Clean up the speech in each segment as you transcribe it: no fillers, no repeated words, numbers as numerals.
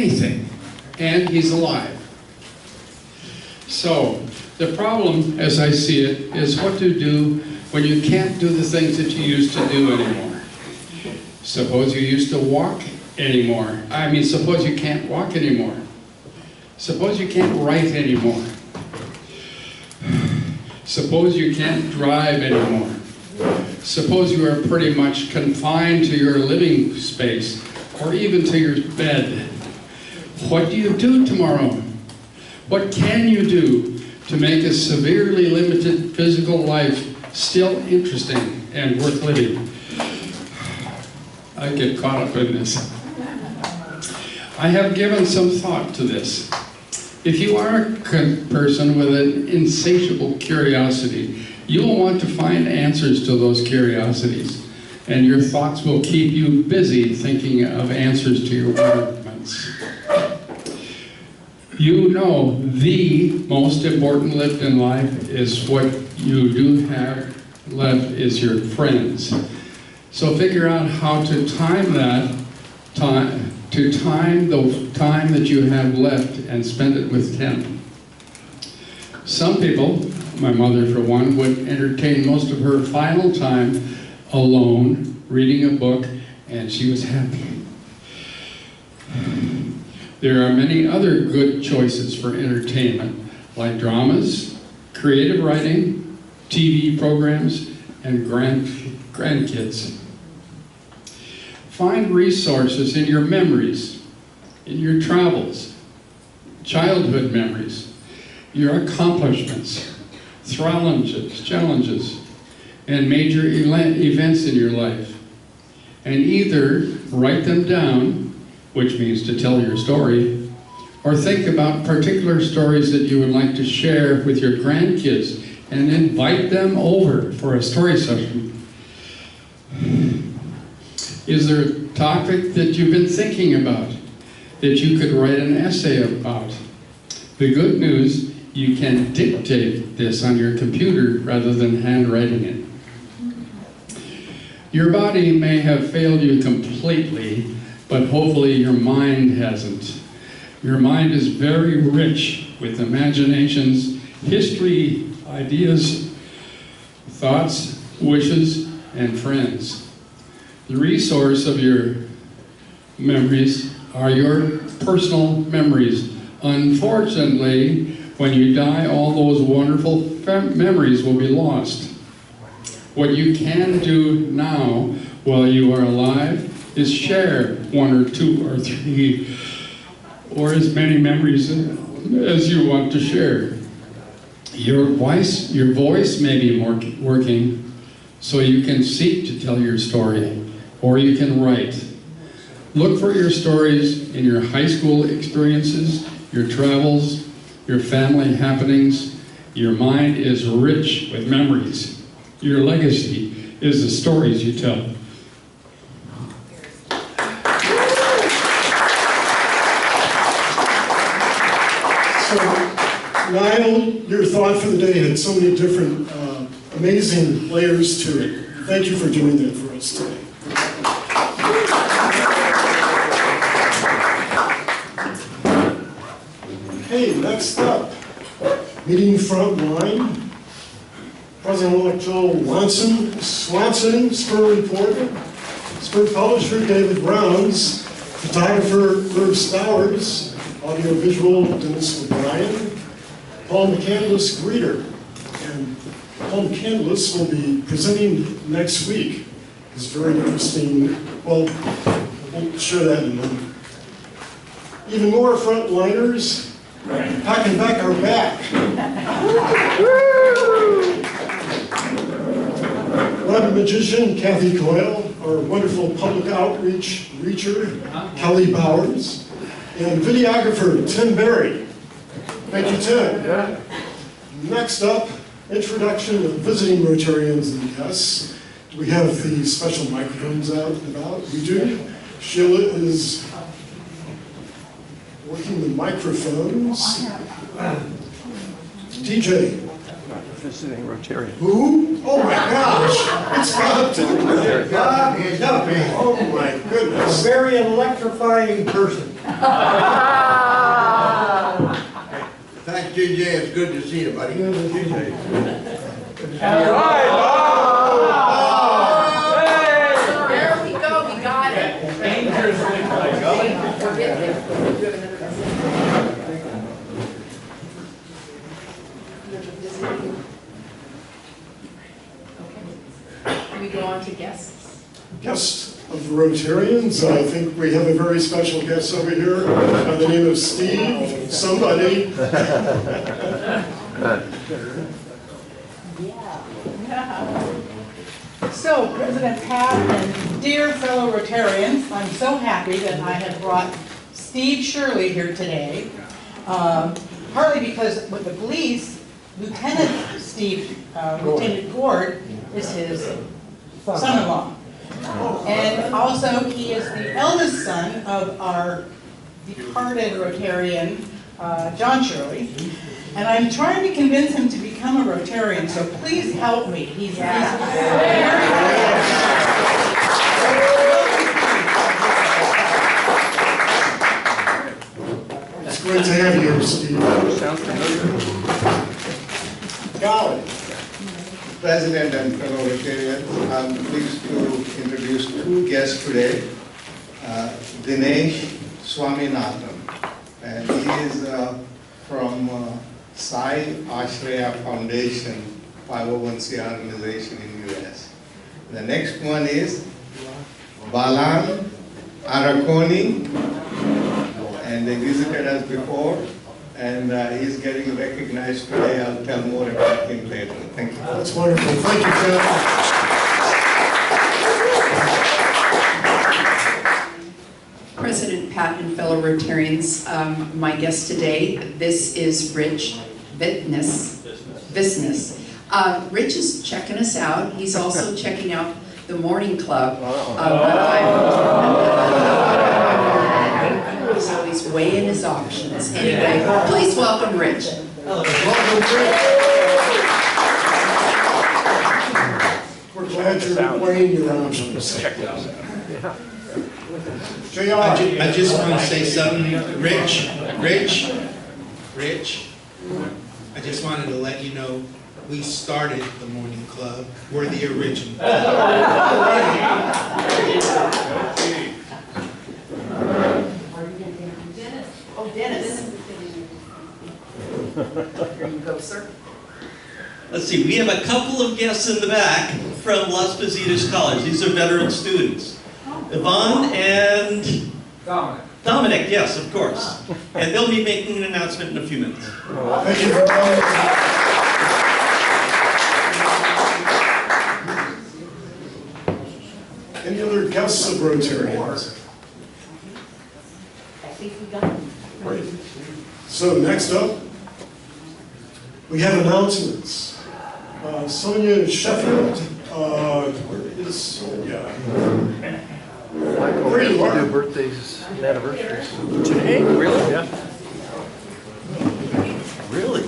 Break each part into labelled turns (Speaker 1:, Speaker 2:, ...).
Speaker 1: anything, and he's alive. So, the problem, as I see it, is what to do when you can't do the things that you used to do anymore. Suppose you used to walk anymore. Suppose you can't walk anymore. Suppose you can't write anymore. Suppose you can't drive anymore. Suppose you are pretty much confined to your living space, or even to your bed. What do you do tomorrow? What can you do to make a severely limited physical life still interesting and worth living? I get caught up in this. I have given some thought to this. If you are a person with an insatiable curiosity, you will want to find answers to those curiosities, and your thoughts will keep you busy thinking of answers to your wonderments. You know the most important lift in life is what you do have left is your friends. So figure out how to time the time that you have left and spend it with them. Some people, my mother for one, would entertain most of her final time alone, reading a book, and she was happy. There are many other good choices for entertainment, like dramas, creative writing, TV programs, and grandkids. Find resources in your memories, in your travels, childhood memories, your accomplishments, challenges, and major events in your life. And either write them down, which means to tell your story, or think about particular stories that you would like to share with your grandkids and invite them over for a story session. Is there a topic that you've been thinking about that you could write an essay about? The good news, you can dictate this on your computer rather than handwriting it. Your body may have failed you completely, but hopefully your mind hasn't. Your mind is very rich with imaginations, history, ideas, thoughts, wishes, and friends. The resource of your memories are your personal memories. Unfortunately, when you die, all those wonderful memories will be lost. What you can do now while you are alive is share one or two or three or as many memories as you want to share. Your voice may be working, so you can seek to tell your story, or you can write. Look for your stories in your high school experiences, your travels, your family happenings. Your mind is rich with memories. Your legacy is the stories you tell.
Speaker 2: So, Lyle, your thought for the day had so many different amazing layers to it. Thank you for doing that for us today. Hey, next up, meeting frontline, President-elect Joel Swanson, Spur reporter, Spur publisher David Browns, photographer Herb Stowers, audiovisual Dennis O'Brien, Paul McCandless greeter, and Paul McCandless will be presenting next week. It's very interesting. Well, we'll share that in a moment. Even more frontliners. Packing back our back. Web magician Kathy Coyle, our wonderful public outreach reacher Kelly Bowers, and videographer Tim Berry. Thank you, Tim. Next up, introduction of visiting Rotarians and guests. We have the special microphones out and about. We do. Sheila is working the microphones. DJ.
Speaker 3: Visiting Rotarian.
Speaker 2: Who? Oh my gosh! It's Bob.
Speaker 4: Bob is helping.
Speaker 2: Oh my goodness.
Speaker 4: A very electrifying person. TJ. It's good to see you, buddy.
Speaker 5: There we go, we got it. Can we go on to guests?
Speaker 2: Guest of the Rotarians, I think we have a very special guest over here by the name of Steve, somebody.
Speaker 6: So, President Pat and dear fellow Rotarians, I'm so happy that I have brought Steve Shirley here today. Partly because with the police, Lieutenant Gord is his son-in-law. And also, he is the eldest son of our departed Rotarian, John Shirley. And I'm trying to convince him to become a Rotarian, so please help me. He's very
Speaker 2: It's great to have you here, Steve.
Speaker 3: Sounds familiar.
Speaker 2: Golly.
Speaker 7: President and fellow Rotarians, I'm pleased to introduce two guests today. Dinesh Swaminathan, and he is from Sai Ashraya Foundation, 501c organization in US. The next one is Balan Arakoni, and they visited us before, and he's getting recognized today. I'll tell more about him later. Thank you.
Speaker 2: That's wonderful. Thank you, Ken.
Speaker 5: President Pat and fellow Rotarians, my guest today, this is Rich Visnes. Rich is checking us out. He's also checking out the morning club. So he's weighing his options. Anyway, please welcome Rich.
Speaker 2: Welcome, Rick. We're glad you're weighing your options.
Speaker 3: Check it out.
Speaker 2: JR.
Speaker 8: I just want to say something, Rich, I just wanted to let you know, we started the morning club. We're the original.
Speaker 5: Oh, Dennis. Here you go, sir.
Speaker 9: Let's see, we have a couple of guests in the back from Las Positas College. These are veteran students. Yvonne and Dominic, yes, of course. And they'll be making an announcement in a few minutes.
Speaker 2: Thank you for coming. Any other guests of Rotarians?
Speaker 5: I think we got him.
Speaker 2: Great. So next up, we have announcements. Sonia Sheffield, where is Sonia?
Speaker 3: Michael,
Speaker 2: Where you
Speaker 3: we
Speaker 2: are?
Speaker 3: do birthdays and anniversaries. Today? Really? Yeah. Really?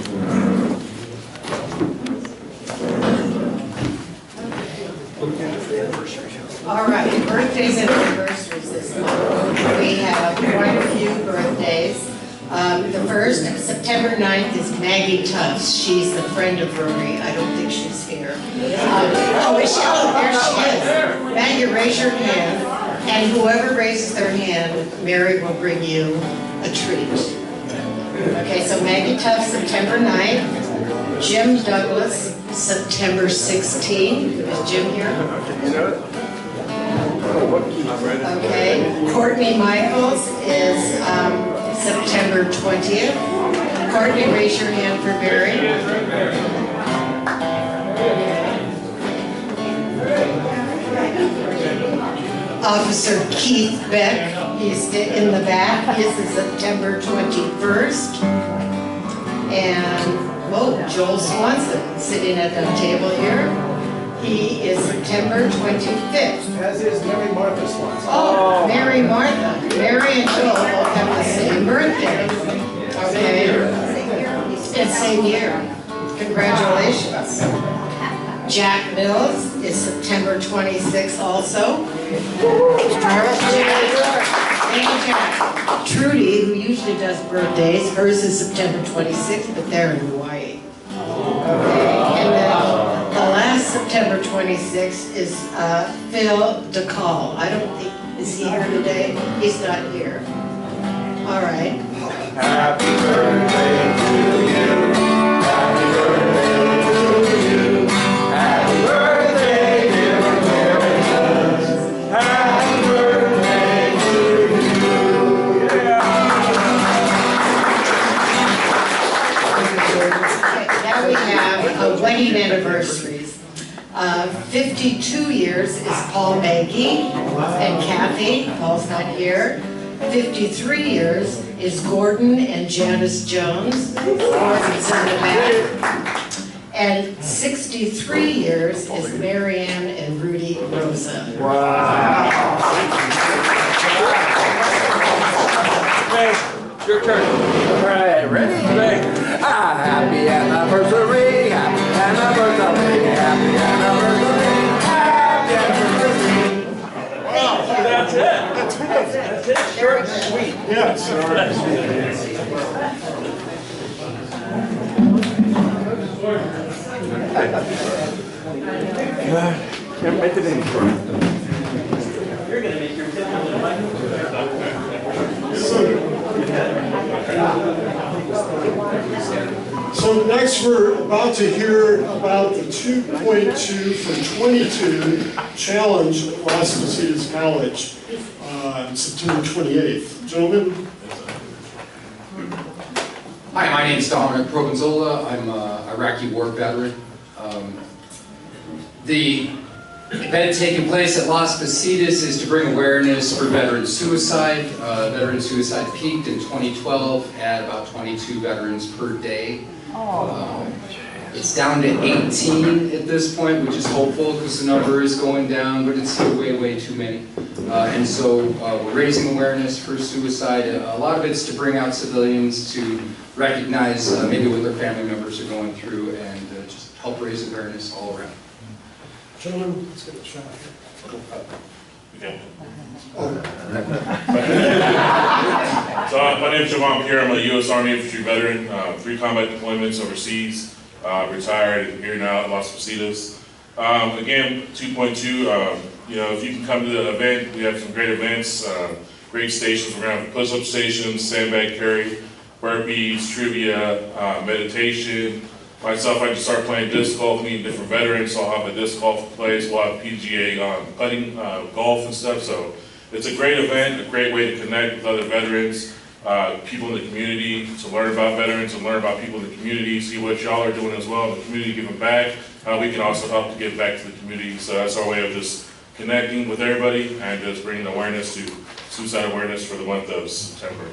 Speaker 10: All right, birthdays and anniversaries this month. We have quite a few birthdays. The first, September 9th, is Maggie Tufts. She's the friend of Rory. I don't think she's here. Oh, is she? Oh, there she is. Maggie, raise your hand. And whoever raises their hand, Mary will bring you a treat. Okay, so Maggie Tufts, September 9th. Jim Douglas, September 16th. Is Jim here? Okay. Courtney Michaels is September 20th. Courtney, raise your hand for Barry. Officer Keith Beck, he's in the back. His is September 21st. And, Joel Swanson, sitting at the table here. He is September 25th.
Speaker 4: As is Mary Martha Swanson.
Speaker 10: Oh, Mary Martha. Mary and Joel both have the same birthday. Okay. It's same year. Congratulations. Jack Mills is September 26th also. Thank you, Jack. Trudy, who usually does birthdays, hers is September 26th, but they're in Hawaii. Okay, and then the last September 26th is Phil DeCall. I don't think, is he here today? He's not here. All right.
Speaker 11: Happy birthday to you. Happy birthday to you. Happy birthday, dear Americans. Happy birthday to you. Yeah.
Speaker 10: Okay, now we have wedding anniversaries. 52 years is Paul Maggie and Kathy. Paul's not here. 53 years is Gordon and Janice Jones. Gordon's in the back. And 63 years is Marianne and Rudy Rosa.
Speaker 11: Wow. Your turn. All right, ready? Happy anniversary, happy anniversary, happy anniversary, happy anniversary.
Speaker 9: Wow, that's it. That's it. Short and sweet.
Speaker 2: Yeah, sorry.
Speaker 11: Can't make it any shorter.
Speaker 9: You're going to make your kid have a microphone.
Speaker 2: So next we're about to hear about the 2.2 for 22 challenge at Las Positas College on September 28th. Gentlemen?
Speaker 12: Hi, my name is Dominic Provenziola. I'm an Iraqi war veteran. The event taking place at Las Positas is to bring awareness for veteran suicide. Veteran suicide peaked in 2012 at about 22 veterans per day. It's down to 18 at this point, which is hopeful because the number is going down, but it's still way, way too many. And so we're raising awareness for suicide. A lot of it's to bring out civilians to recognize maybe what their family members are going through and just help raise awareness all around.
Speaker 2: Gentlemen, let's get a shot here.
Speaker 13: So my name is Javon Pierre. I'm a U.S. Army Infantry veteran, 3 combat deployments overseas, retired, and here now at Las Positas. Again, 2.2, you know, if you can come to the event, we have some great events, great stations. We're going to have push-up stations, sandbag carry, burpees, trivia, meditation. Myself, I just started playing disc golf, meeting different veterans, so I'll have a disc golf place, we'll have PGA putting, golf and stuff, so it's a great event, a great way to connect with other veterans, people in the community, to learn about veterans and learn about people in the community, see what y'all are doing as well in the community, giving back. We can also help to give back to the community, so that's our way of just connecting with everybody and just bringing awareness to suicide awareness for the month of September.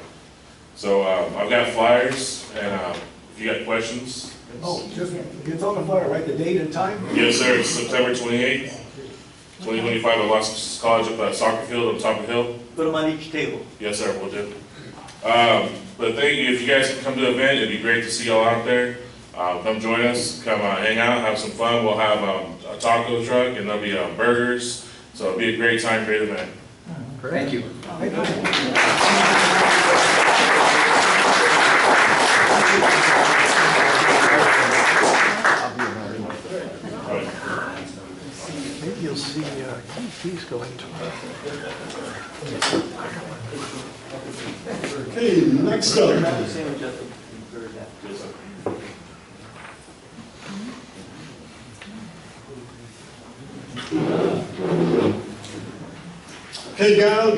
Speaker 13: So I've got flyers, and if you got questions.
Speaker 4: Oh, just, it's on the flyer, right? The date and time?
Speaker 13: Yes, sir. It's September 28th, 2025 at Las Positas College at the soccer field on top of the hill.
Speaker 9: Put them on each table.
Speaker 13: Yes, sir. We'll do. But thank you. If you guys can come to the event, it'd be great to see y'all out there. Come join us. Come hang out, have some fun. We'll have a taco truck, and there'll be burgers. So it'll be a great time, great event.
Speaker 12: Thank you.
Speaker 11: Maybe you'll see he's going to.
Speaker 2: Okay, next up. Okay, Gown.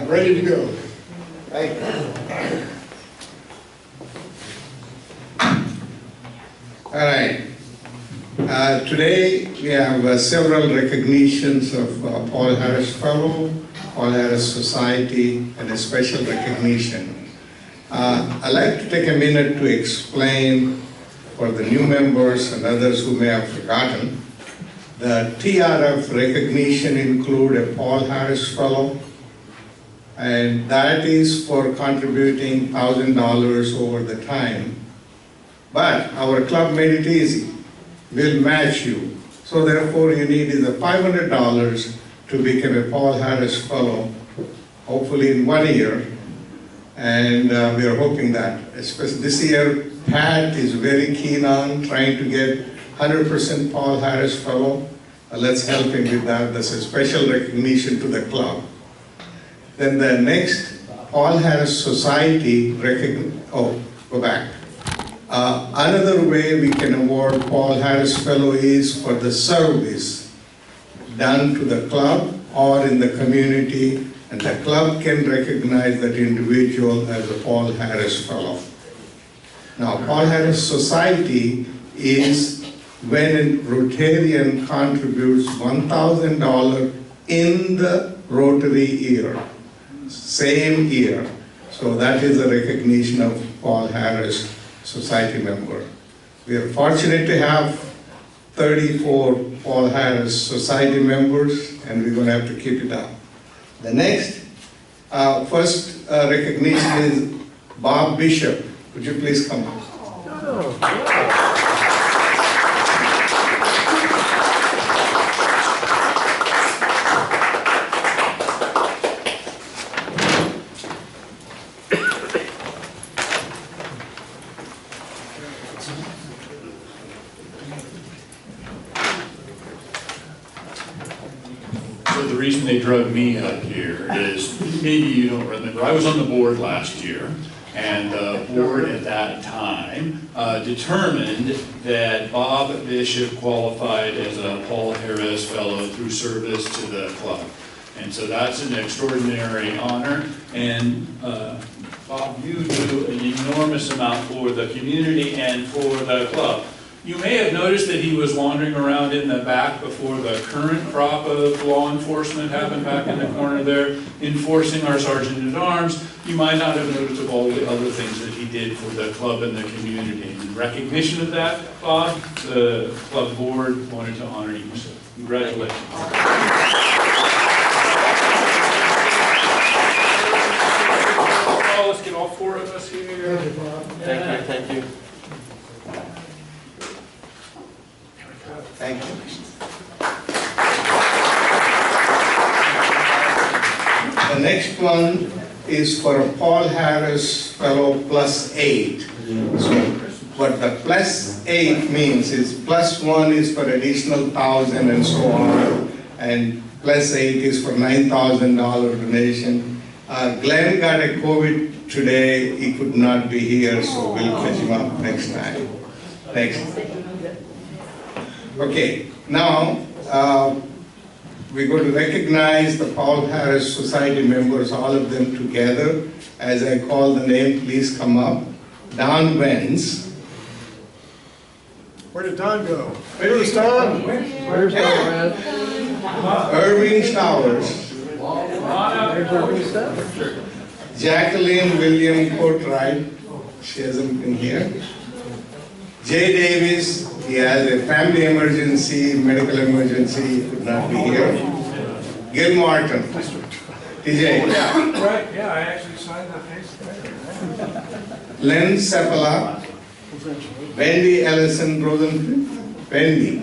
Speaker 2: Ready to go.
Speaker 7: Right. All right. Today we have several recognitions of Paul Harris Fellow, Paul Harris Society, and a special recognition. I'd like to take a minute to explain for the new members and others who may have forgotten. The TRF recognition include a Paul Harris Fellow, and that is for contributing $1,000 over the time. But our club made it easy. We'll match you. So therefore you need is $500 to become a Paul Harris Fellow. hopefully in 1 year. And we are hoping that, especially this year, Pat is very keen on trying to get 100% Paul Harris Fellow. Let's help him with that. That's a special recognition to the club. Then the next Paul Harris Society go back. Another way we can award Paul Harris Fellow is for the service done to the club or in the community, and the club can recognize that individual as a Paul Harris Fellow. Now, Paul Harris Society is when a Rotarian contributes $1,000 in the Rotary year, same year. So that is a recognition of Paul Harris Society member. We are fortunate to have 34 Paul Harris Society members, and we're going to have to keep it up. The next, first recognition is Bob Bishop. Would you please come up?
Speaker 14: So the reason they drug me up here is, maybe you don't remember, I was on the board last year, and the board at that time determined that Bob Bishop qualified as a Paul Harris Fellow through service to the club. And so that's an extraordinary honor, and Bob, you do an enormous amount for the community and for the club. You may have noticed that he was wandering around in the back before the current crop of law enforcement happened back in the corner there, enforcing our Sergeant-at-Arms. You might not have noticed of all the other things that he did for the club and the community. In recognition of that, Bob, the club board wanted to honor you. So congratulations. Oh, let's get all four of us here.
Speaker 3: Thank you, thank you.
Speaker 7: Thank you. The next one is for a Paul Harris Fellow +8. So what the +8 means is +1 is for additional 1,000 and so on, and +8 is for $9,000 donation. Glenn got a COVID today. He could not be here, so we'll catch him up next time. Next. Okay, now we're going to recognize the Paul Harris Society members, all of them together. As I call the name, please come up. Don Wenz.
Speaker 2: Where did Don go?
Speaker 7: Where's Don?
Speaker 11: Where's Don?
Speaker 7: Irving Stowers.
Speaker 11: There's Irving Stowers.
Speaker 7: Jacqueline William Courtright. She hasn't been here. Jay Davis. He has a family emergency, medical emergency, he could not be here. Gil Martin. TJ.
Speaker 11: Yeah, right, yeah, I actually signed the case.
Speaker 7: Len Sepala. Wendy Ellison Rosenfield. Wendy.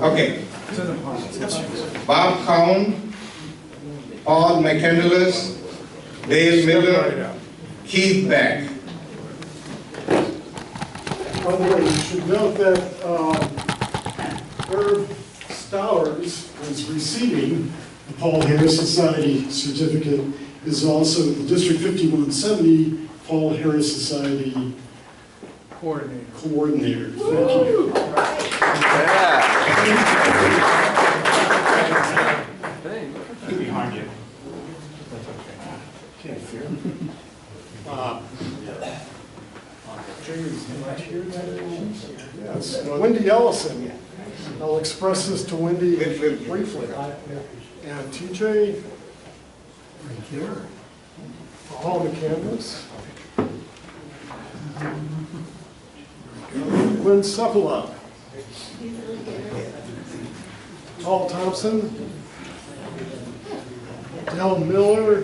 Speaker 7: Okay. Bob Cowan. Paul McCandless. Dale Miller. Keith Beck.
Speaker 2: By the way, you should note that Herb Stowers is receiving the Paul Harris Society certificate, is also the District 5170 Paul Harris Society coordinator. Thank you.
Speaker 11: Behind you.
Speaker 2: Can't fear. Yes, Wendy Ellison. I'll express this to Wendy briefly. And TJ, right here. Paul McCandless. Glenn Sepala. Paul Thompson. Dale Miller.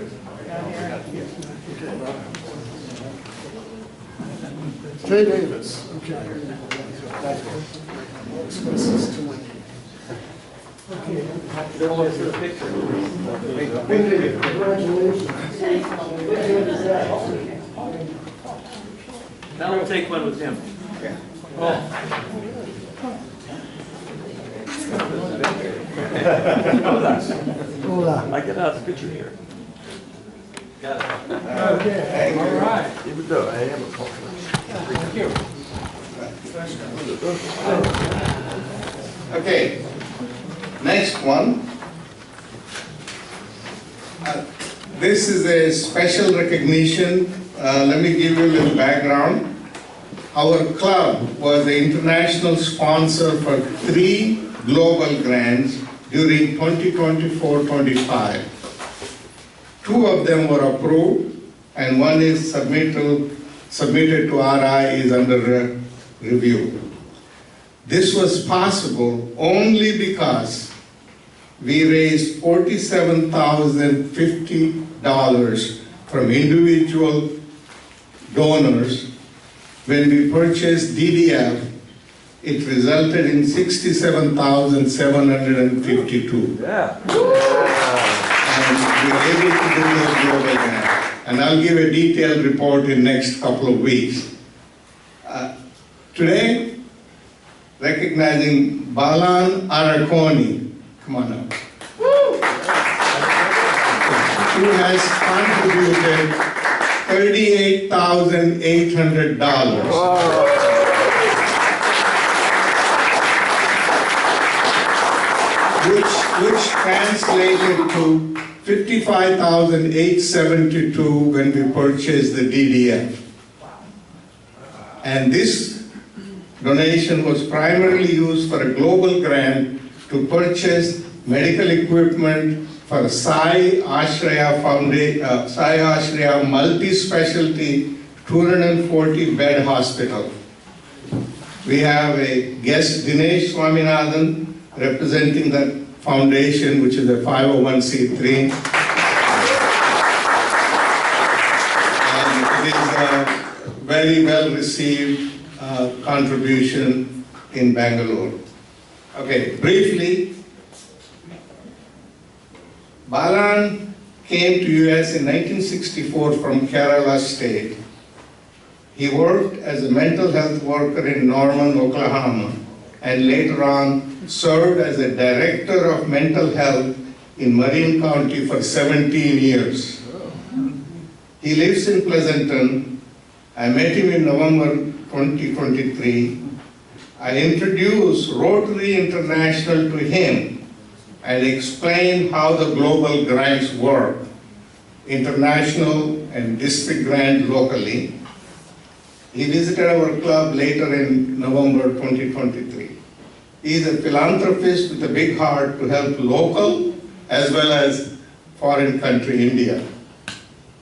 Speaker 2: Jay Davis. Okay. I'll express this to Wendy.
Speaker 3: Now we'll take one with him.
Speaker 11: Hola.
Speaker 3: I get out the picture here. Got it.
Speaker 11: Okay. All right.
Speaker 3: Here we go. I have a call.
Speaker 11: Thank you.
Speaker 7: Okay, next one. This is a special recognition. Let me give you a little background. Our club was the international sponsor for 3 global grants during 2024-25. 2 of them were approved, and one is submitted to RI, is under review. This was possible only because we raised $47,050 from individual donors. When we purchased DDF, it resulted in $67,752.
Speaker 3: Yeah.
Speaker 7: And we were able to do those global grants. And I'll give a detailed report in next couple of weeks. Today, recognizing Balan Arakoni, come on up, who has contributed $38,800. Which translated to $55,872 when we purchased the DDF. And this donation was primarily used for a global grant to purchase medical equipment for Sai Ashraya multi-specialty 240-bed hospital. We have a guest, Dinesh Swaminathan, representing that foundation, which is a 501c3. And it is a very well received contribution in Bangalore. Okay, briefly, Balan came to US in 1964 from Kerala State. He worked as a mental health worker in Norman, Oklahoma, and later on served as a director of mental health in Marin County for 17 years. He lives in Pleasanton. I met him in November 2023. I introduced Rotary International to him and explained how the global grants work, international and district grant locally. He visited our club later in November 2023. He is a philanthropist with a big heart to help local as well as foreign country, India.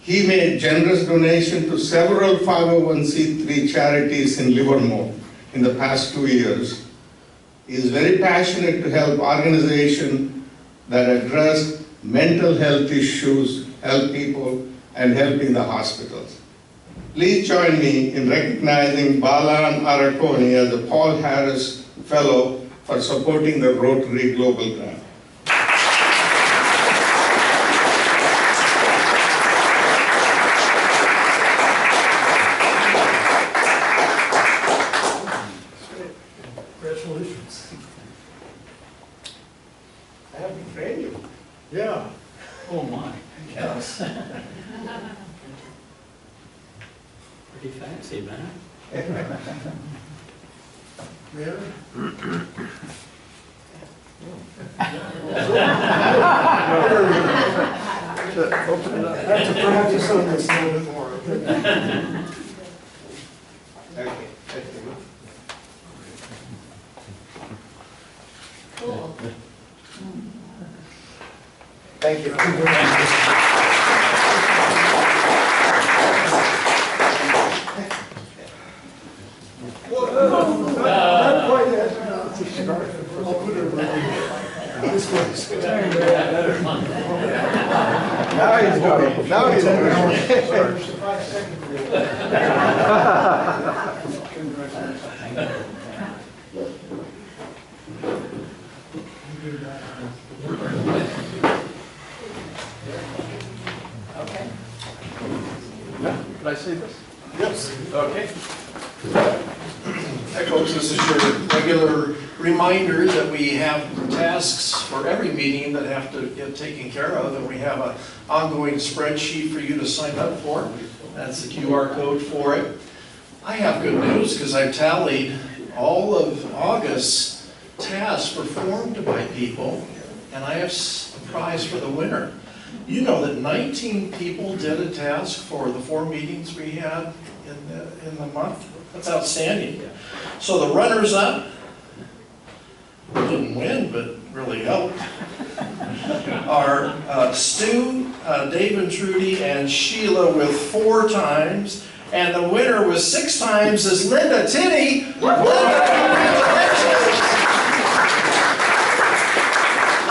Speaker 7: He made generous donations to several 501c3 charities in Livermore in the past 2 years. He is very passionate to help organizations that address mental health issues, help people, and helping the hospitals. Please join me in recognizing Balan Arakoni as the Paul Harris Fellow for supporting the Rotary Global Grant.
Speaker 2: Congratulations. I have to train you. Yeah.
Speaker 12: Oh my, yes. Pretty fancy, man.
Speaker 2: Mayor?
Speaker 11: Open it up.
Speaker 2: I have to practice on this a little bit more.
Speaker 7: Okay.
Speaker 5: Cool.
Speaker 7: Thank you.
Speaker 2: Not quite yet. It's a scarf. I'll put it around this place.
Speaker 4: Now he's going. Now he's going.
Speaker 11: Can I say this?
Speaker 2: Yes.
Speaker 11: Okay. Hi folks, this is your regular reminder that we have tasks for every meeting that have to get taken care of, and we have an ongoing spreadsheet for you to sign up for. That's the QR code for it. I have good news because I've tallied all of August's tasks performed by people, and I have a prize for the winner. You know that 19 people did a task for the 4 meetings we had in the month? That's outstanding. So the runners-up didn't win, but really helped, are Stu, Dave and Trudy, and Sheila with 4 times, and the winner with 6 times is Linda Tinney.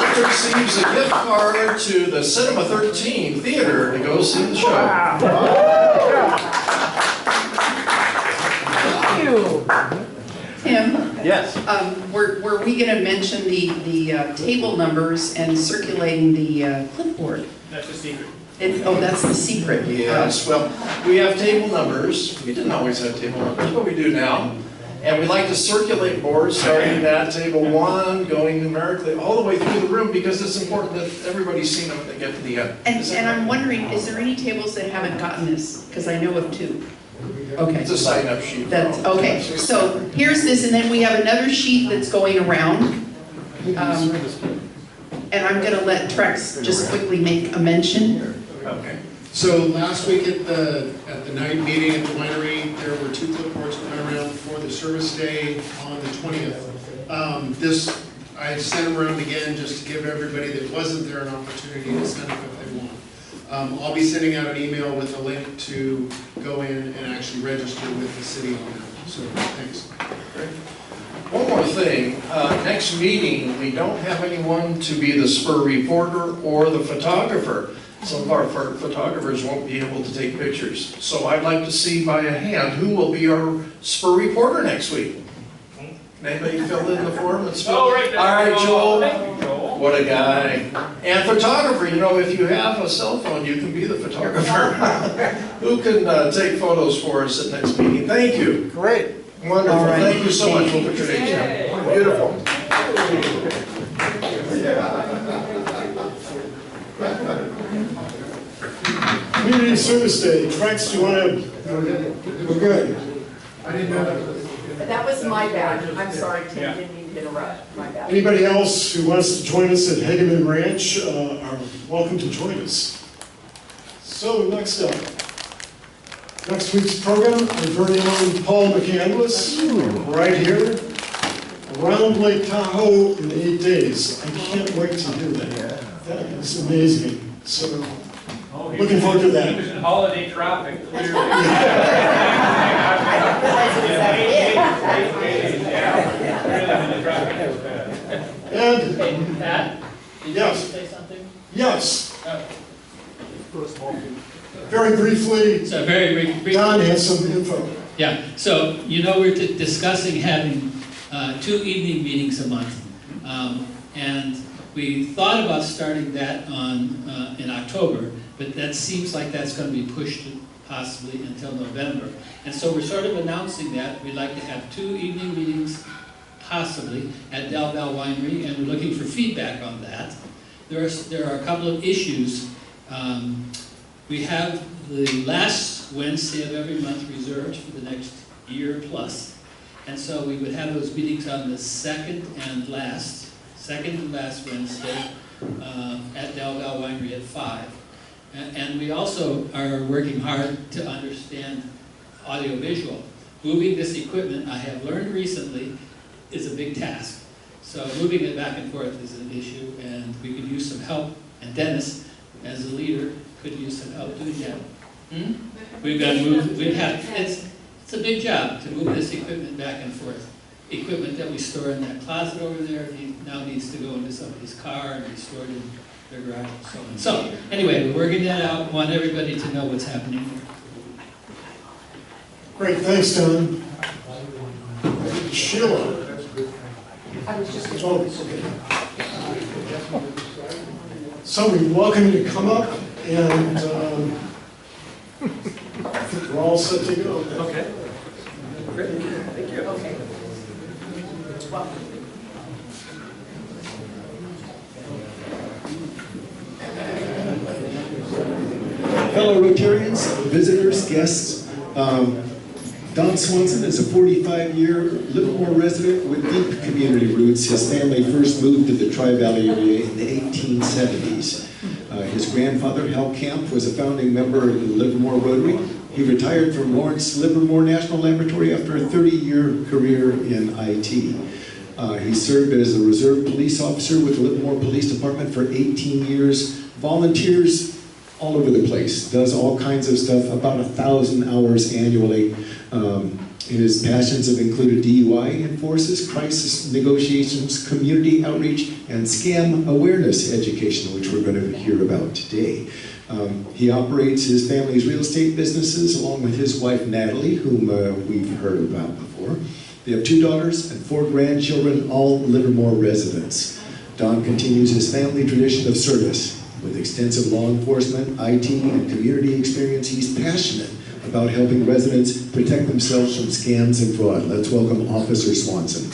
Speaker 11: Linda receives a gift card to the Cinema 13 Theater to go see the show.
Speaker 5: Tim?
Speaker 11: Yes.
Speaker 5: Were we going to mention the table numbers and circulating the clipboard?
Speaker 11: That's a secret.
Speaker 5: Oh, that's the secret.
Speaker 11: Yes, well, we have table numbers. We didn't always have table numbers, but we do now. And we like to circulate boards starting at table 1, going numerically all the way through the room because it's important that everybody's seen them when they get to the end.
Speaker 5: And I'm wondering, is there any tables that haven't gotten this? Because I know of 2. Okay.
Speaker 11: It's a sign-up sheet.
Speaker 5: That's, okay, so here's this, and then we have another sheet that's going around. And I'm going to let Trex just quickly make a mention.
Speaker 11: Okay.
Speaker 15: So last week at the night meeting at the winery, there were 2 clipboards that went around for the service day on the 20th. I sent them around again just to give everybody that wasn't there an opportunity to send them if they want. I'll be sending out an email with a link to go in and actually register with the city on that. So thanks.
Speaker 11: Great. One more thing, next meeting, we don't have anyone to be the spur reporter or the photographer. Some of our photographers won't be able to take pictures. So I'd like to see by a hand who will be our spur reporter next week. Anybody fill in the form? Let's fill. All right, Joel. What a guy. And photographer, you know, if you have a cell phone, you can be the photographer. Who can take photos for us at next meeting? Thank you.
Speaker 4: Great.
Speaker 11: Wonderful.
Speaker 4: All right.
Speaker 11: Thank you so much. We'll put your names down. Beautiful.
Speaker 2: Community Service Day. Trex, do you want to? We're good.
Speaker 15: I didn't know that.
Speaker 16: That was my bad. I'm sorry, Tim, didn't mean to interrupt. My bad.
Speaker 2: Anybody else who wants to join us at Hageman Ranch are welcome to join us. So next up, next week's program, our very own Paul McCandless, right here, around Lake Tahoe in 8 days. I can't wait to hear that. That is amazing. So looking forward to that.
Speaker 17: He was in holiday traffic, clearly.
Speaker 2: And
Speaker 17: Pat, did you
Speaker 2: yes,
Speaker 17: say something?
Speaker 2: yes. Very briefly,
Speaker 18: So very brief.
Speaker 2: Don has some info.
Speaker 18: Yeah, so you know we're discussing having 2 evening meetings a month. And we thought about starting that on in October, but that seems like that's going to be pushed possibly until November. And so we're sort of announcing that we'd like to have 2 evening meetings possibly at Del Val Winery, and we're looking for feedback on that. There are a couple of issues. We have the last Wednesday of every month reserved for the next year plus. And so we would have those meetings on the second and last Wednesday at Del Val Winery at 5. And we also are working hard to understand audiovisual. Moving this equipment, I have learned recently, is a big task. So moving it back and forth is an issue, and we could use some help. And Dennis, as a leader, could use some help doing that. We've got to move. It's a big job to move this equipment back and forth. Equipment that we store in that closet over there now needs to go into somebody's car and be stored in their garage and so on. So anyway, we're working that out. Want everybody to know what's happening.
Speaker 2: Great, thanks, Don. Sheila.
Speaker 16: I was just
Speaker 2: So we welcome you to come up and think we're all set to go.
Speaker 17: Okay. Great. Thank you.
Speaker 10: Okay. Welcome.
Speaker 19: Fellow Rotarians, visitors, guests, Don Swanson is a 45-year Livermore resident with deep community roots. His family first moved to the Tri-Valley area in the 1870s. His grandfather, Hal Camp, was a founding member of the Livermore Rotary. He retired from Lawrence Livermore National Laboratory after a 30-year career in IT. He served as a reserve police officer with the Livermore Police Department for 18 years, volunteers all over the place, does all kinds of stuff, about 1,000 hours annually. His passions have included DUI enforcers, crisis negotiations, community outreach, and scam awareness education, which we're going to hear about today. He operates his family's real estate businesses along with his wife, Natalie, whom we've heard about before. They have 2 daughters and 4 grandchildren, all Livermore residents. Don continues his family tradition of service. With extensive law enforcement, IT, and community experience, he's passionate about helping residents protect themselves from scams and fraud. Let's welcome Officer Swanson.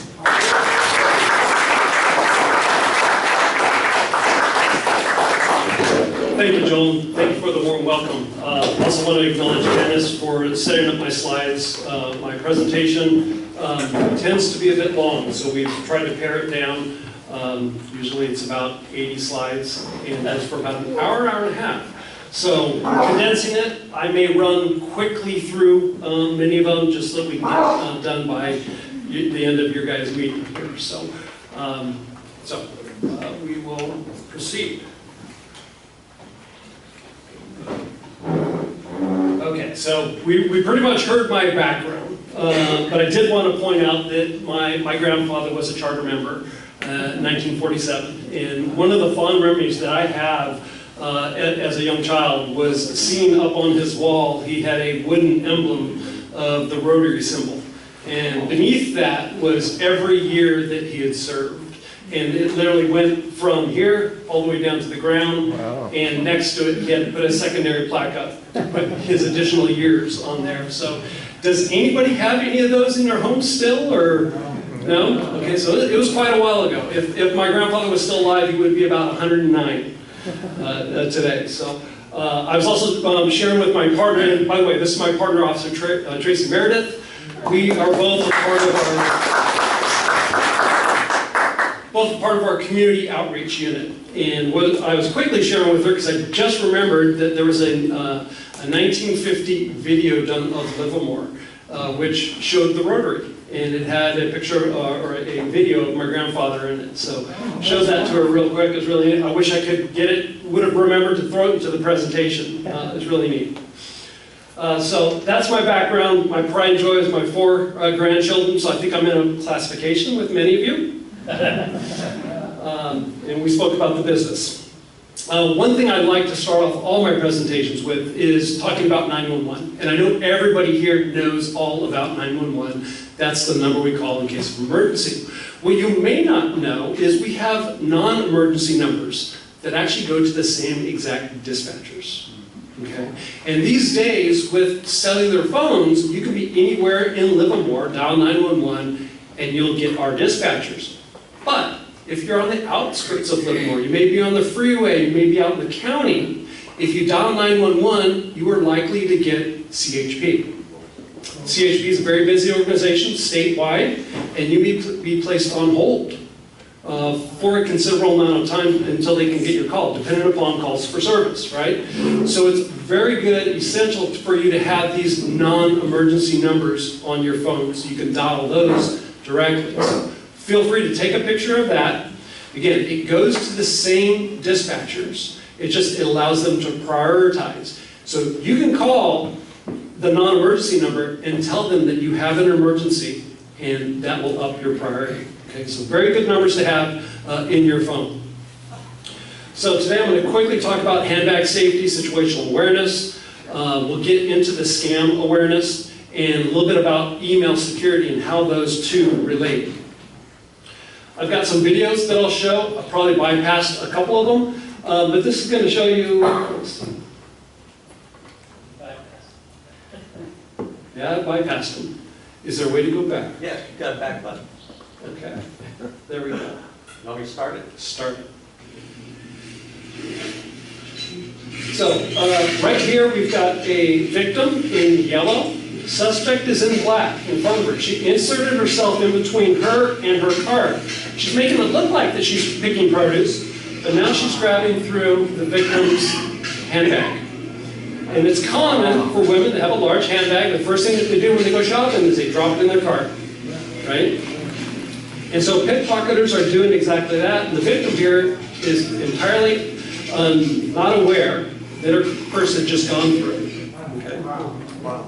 Speaker 17: Thank you, Joel. Thank you for the warm welcome. Also want to acknowledge Dennis for setting up my slides. My presentation tends to be a bit long, so we've tried to pare it down. Usually it's about 80 slides, and that's for about an hour and a half. So condensing it, I may run quickly through many of them, just so we can get done by the end of your guys' meeting here. So, we will proceed. Okay, so we pretty much heard my background, but I did want to point out that my grandfather was a charter member. 1947, and one of the fond memories that I have as a young child was seeing up on his wall, he had a wooden emblem of the Rotary symbol, and beneath that was every year that he had served, and it literally went from here all the way down to the ground. Wow. And next to it he had to put a secondary plaque up to put his additional years on there. So does anybody have any of those in their home still, or no? Okay, so it was quite a while ago. If my grandfather was still alive, he would be about 109 today. So I was also sharing with my partner, and by the way, this is my partner, Officer Tracy Meredith. We are both a part of our community outreach unit. And what I was quickly sharing with her, because I just remembered that there was a 1950 video done of Livermore, which showed the Rotary. And it had a picture or a video of my grandfather in it. So shows that to her real quick. It's really neat. I wish I could get it, would have remembered to throw it into the presentation. It's really neat. So that's my background. My pride and joy is my 4 grandchildren, so I think I'm in a classification with many of you. And we spoke about the business. One thing I'd like to start off all my presentations with is talking about 911. And I know everybody here knows all about 911. That's the number we call in case of emergency. What you may not know is we have non-emergency numbers that actually go to the same exact dispatchers. Okay? And these days, with cellular phones, you can be anywhere in Livermore, dial 911, and you'll get our dispatchers. But if you're on the outskirts of Livermore, you may be on the freeway, you may be out in the county, if you dial 911, you are likely to get CHP. CHP is a very busy organization, statewide, and you may be placed on hold for a considerable amount of time until they can get your call, depending upon calls for service, right? So it's very good, essential for you to have these non-emergency numbers on your phone so you can dial those directly. So feel free to take a picture of that. Again, it goes to the same dispatchers. It allows them to prioritize. So you can call the non-emergency number and tell them that you have an emergency, and that will up your priority. Okay, so very good numbers to have in your phone. So today I'm going to quickly talk about handbag safety, situational awareness. We'll get into the scam awareness and a little bit about email security and how those two relate. I've got some videos that I'll show. I'll probably bypass a couple of them, but this is going to show you. Yeah, I bypassed him. Is there a way to go back?
Speaker 9: Yes, you've got a back button.
Speaker 17: Okay, there we go.
Speaker 9: You want me to start it?
Speaker 17: Start it. So, right here we've got a victim in yellow. Suspect is in black in front of her. She inserted herself in between her and her cart. She's making it look like that she's picking produce, but now she's grabbing through the victim's handbag. And it's common for women to have a large handbag. The first thing that they do when they go shopping is they drop it in their cart, right? And so pickpocketers are doing exactly that. And the victim here is entirely not aware that her purse had just gone through. Okay. Wow.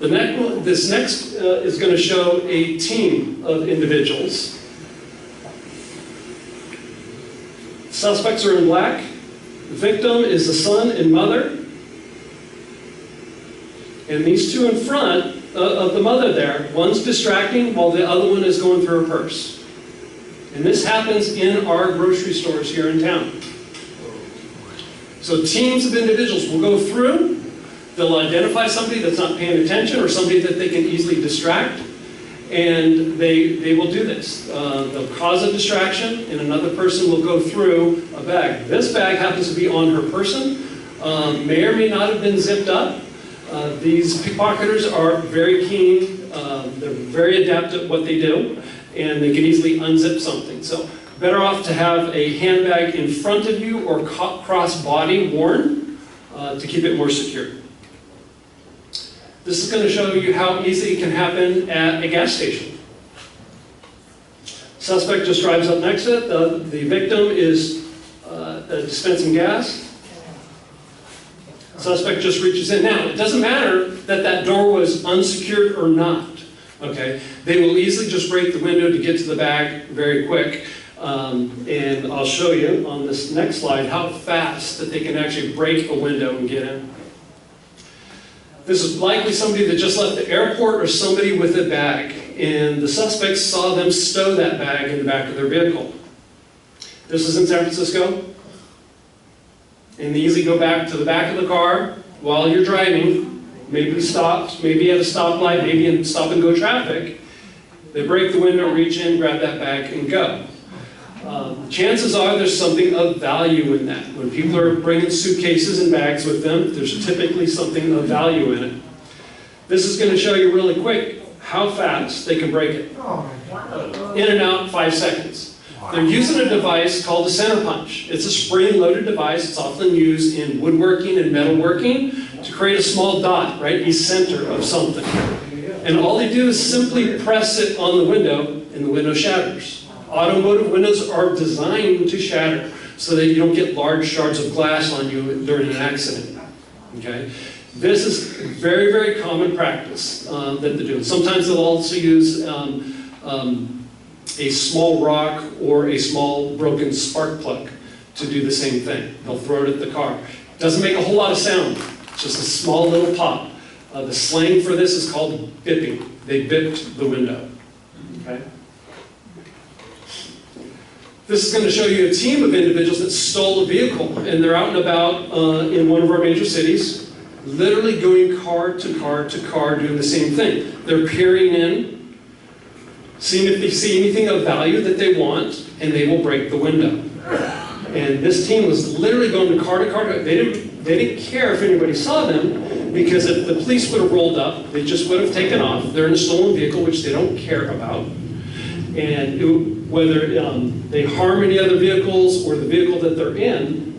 Speaker 17: This next is going to show a team of individuals. Suspects are in black. The victim is the son and mother. And these two in front of the mother there, one's distracting while the other one is going through her purse. And this happens in our grocery stores here in town. So teams of individuals will go through. They'll identify somebody that's not paying attention or somebody that they can easily distract, and they will do this. They'll cause a distraction, and another person will go through a bag. This bag happens to be on her person, may or may not have been zipped up. These pickpocketers are very keen, they're very adept at what they do, and they can easily unzip something. So better off to have a handbag in front of you or cross-body worn to keep it more secure. This is going to show you how easy it can happen at a gas station. Suspect just drives up next to it. The victim is dispensing gas. Suspect just reaches in. Now, it doesn't matter that that door was unsecured or not. Okay, they will easily just break the window to get to the bag very quick. And I'll show you on this next slide how fast that they can actually break a window and get in. This is likely somebody that just left the airport or somebody with a bag, and the suspects saw them stow that bag in the back of their vehicle. This is in San Francisco, and they easily go back to the back of the car while you're driving, maybe stopped, maybe at a stoplight, maybe in stop-and-go traffic. They break the window, reach in, grab that bag, and go. Chances are there's something of value in that. When people are bringing suitcases and bags with them, there's typically something of value in it. This is going to show you really quick how fast they can break it. In and out, 5 seconds. They're using a device called a center punch. It's a spring-loaded device. It's often used in woodworking and metalworking to create a small dot, right, a center of something. And all they do is simply press it on the window, and the window shatters. Automotive windows are designed to shatter so that you don't get large shards of glass on you during an accident. Okay? This is very, very common practice that they're doing. Sometimes they'll also use a small rock or a small broken spark plug to do the same thing. They'll throw it at the car. It doesn't make a whole lot of sound. It's just a small little pop. The slang for this is called bipping. They bipped the window. Okay? This is going to show you a team of individuals that stole a vehicle, and they're out and about in one of our major cities, literally going car to car to car doing the same thing. They're peering in, seeing if they see anything of value that they want, and they will break the window. And this team was literally going to car to car. They didn't care if anybody saw them, because if the police would have rolled up, they just would have taken off. They're in a stolen vehicle, which they don't care about. And whether they harm any other vehicles or the vehicle that they're in.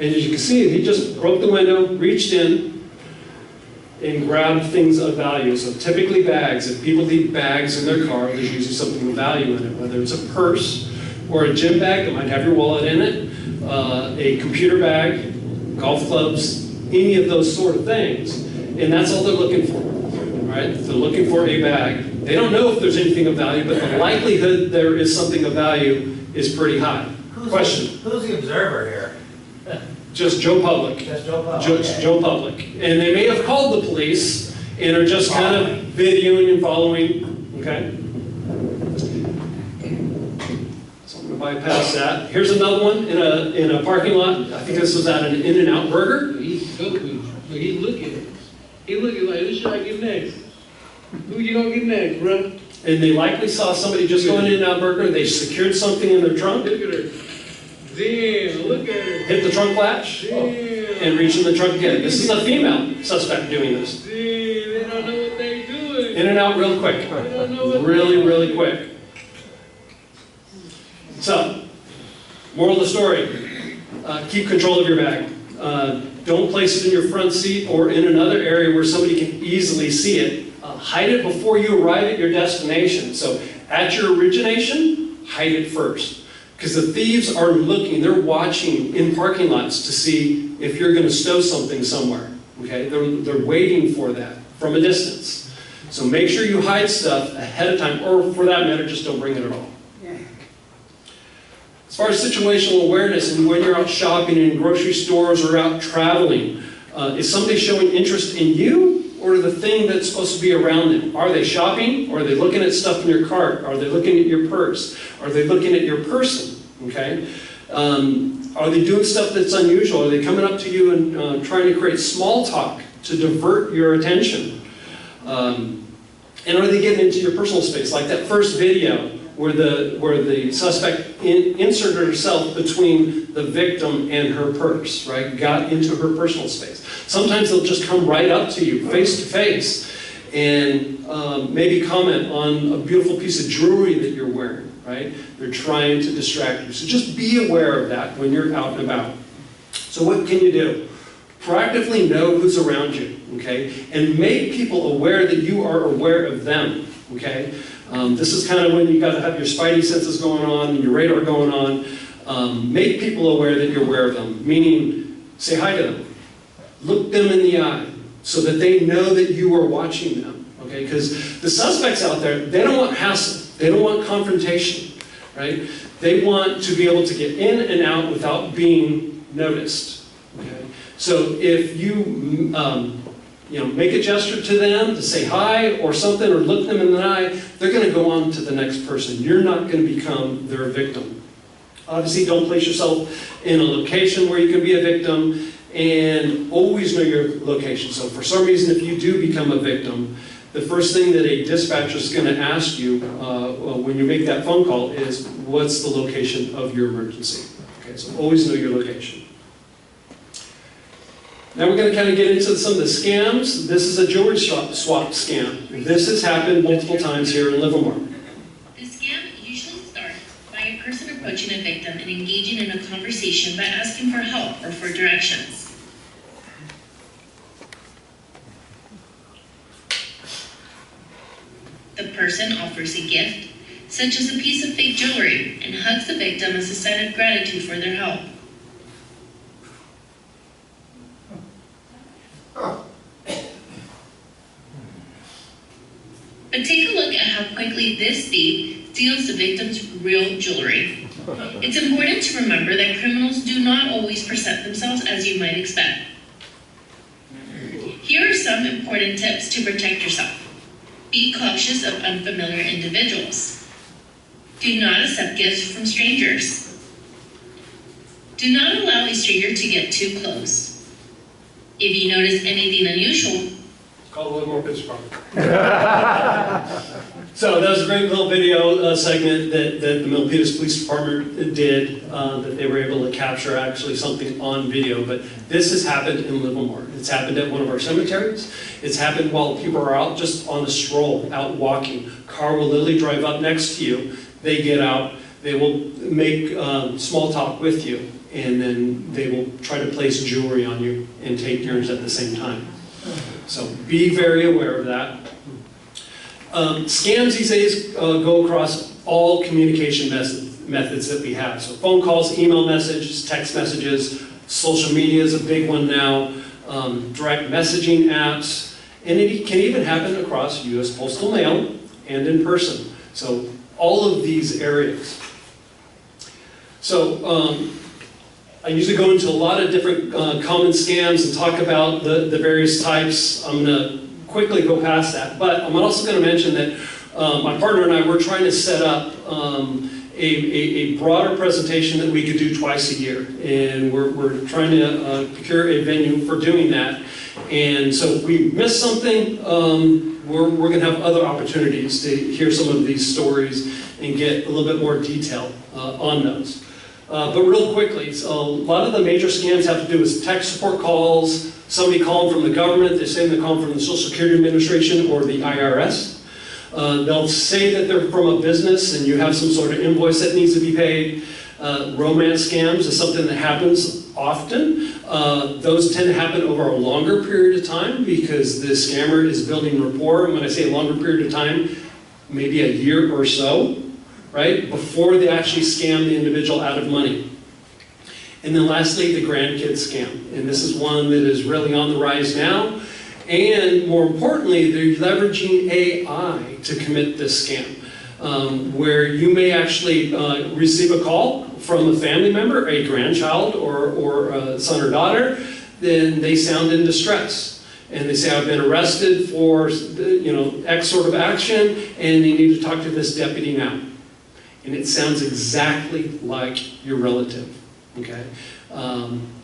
Speaker 17: And as you can see, he just broke the window, reached in, and grabbed things of value. So typically bags. If people leave bags in their car, there's usually something of value in it, whether it's a purse or a gym bag that might have your wallet in it, a computer bag, golf clubs, any of those sort of things. And that's all they're looking for. Right? They're looking for a bag. They don't know if there's anything of value, but the likelihood there is something of value is pretty high. Question?
Speaker 3: Who's the observer here?
Speaker 17: Just Joe Public.
Speaker 3: Just Joe Public.
Speaker 17: Just Joe Public. And they may have called the police and are just kind of videoing and following. Okay? So I'm going to bypass that. Here's another one in a parking lot. I think this was at an In-N-Out Burger.
Speaker 18: He's so good. But he looking. He looking like, who should I get next? Who you gonna get next, bro?
Speaker 17: And they likely saw somebody just go in In-N-Out Burger. They secured something in their trunk.
Speaker 18: Look at her. Damn, look at her.
Speaker 17: Hit the trunk latch.
Speaker 18: Damn.
Speaker 17: And reach in the trunk again. This is a female suspect doing this.
Speaker 18: Damn, they don't know what they doing.
Speaker 17: In and out real quick. Really quick. So, moral of the story, keep control of your bag. Don't place it in your front seat or in another area where somebody can easily see it. Hide it before you arrive at your destination. So, at your origination, hide it first. Because the thieves are looking, they're watching in parking lots to see if you're going to stow something somewhere. Okay, they're waiting for that from a distance. So make sure you hide stuff ahead of time, or for that matter, just don't bring it at all. As far as situational awareness and when you're out shopping in grocery stores or out traveling, is somebody showing interest in you or the thing that's supposed to be around them? Are they shopping? Or are they looking at stuff in your cart? Are they looking at your purse? Are they looking at your person? Okay? Are they doing stuff that's unusual? Are they coming up to you and trying to create small talk to divert your attention? And are they getting into your personal space? Like that first video where the suspect inserted herself between the victim and her purse, right? Got into her personal space. Sometimes they'll just come right up to you, face to face, and maybe comment on a beautiful piece of jewelry that you're wearing, right? They're trying to distract you. So just be aware of that when you're out and about. So what can you do? Proactively know who's around you, okay? And make people aware that you are aware of them, okay? This is kind of when you got to have your spidey senses going on and your radar going on. Make people aware that you're aware of them, meaning say hi to them. Look them in the eye so that they know that you are watching them, okay? Because the suspects out there, they don't want hassle. They don't want confrontation, right? They want to be able to get in and out without being noticed, okay? So if you make a gesture to them to say hi or something, or look them in the eye, they're going to go on to the next person. You're not going to become their victim. Obviously, don't place yourself in a location where you can be a victim, and always know your location. So for some reason, if you do become a victim, the first thing that a dispatcher is going to ask you when you make that phone call is, what's the location of your emergency? Okay, so always know your location. Now we're going to kind of get into some of the scams. This is a jewelry swap scam. This has happened multiple times here in Livermore.
Speaker 20: The scam usually starts by a person approaching a victim and engaging in a conversation by asking for help or for directions. The person offers a gift, such as a piece of fake jewelry, and hugs the victim as a sign of gratitude for their help. But take a look at how quickly this thief steals the victim's real jewelry. It's important to remember that criminals do not always present themselves as you might expect. Here are some important tips to protect yourself. Be cautious of unfamiliar individuals. Do not accept gifts from strangers. Do not allow a stranger to get too close. If you notice anything unusual,
Speaker 17: call a little more pitch problem. So that was a great little video segment that the Milpitas Police Department did, that they were able to capture actually something on video. But this has happened in Livermore. It's happened at one of our cemeteries. It's happened while people are out just on a stroll, out walking. Car will literally drive up next to you. They get out. They will make small talk with you. And then they will try to place jewelry on you and take yours at the same time. So be very aware of that. Scams these days go across all communication methods that we have. So phone calls, email messages, text messages, social media is a big one now, direct messaging apps, and it can even happen across U.S. postal mail and in person. So all of these areas. So I usually go into a lot of different common scams and talk about the various types. I'm going to quickly go past that, but I'm also going to mention that my partner and I, we're trying to set up a broader presentation that we could do twice a year. And we're trying to procure a venue for doing that. And so if we miss something, we're going to have other opportunities to hear some of these stories and get a little bit more detail on those. But real quickly, a lot of the major scams have to do with tech support calls. Somebody calling from the government, they say they're calling from the Social Security Administration or the IRS. They'll say that they're from a business and you have some sort of invoice that needs to be paid. Romance scams is something that happens often. Those tend to happen over a longer period of time because the scammer is building rapport. And when I say a longer period of time, maybe a year or so, right, before they actually scam the individual out of money. And then lastly, the grandkids scam. And this is one that is really on the rise now. And more importantly, they're leveraging AI to commit this scam, where you may actually receive a call from a family member, a grandchild or a son or daughter, then they sound in distress. And they say, I've been arrested for X sort of action, and they need to talk to this deputy now. And it sounds exactly like your relative, okay?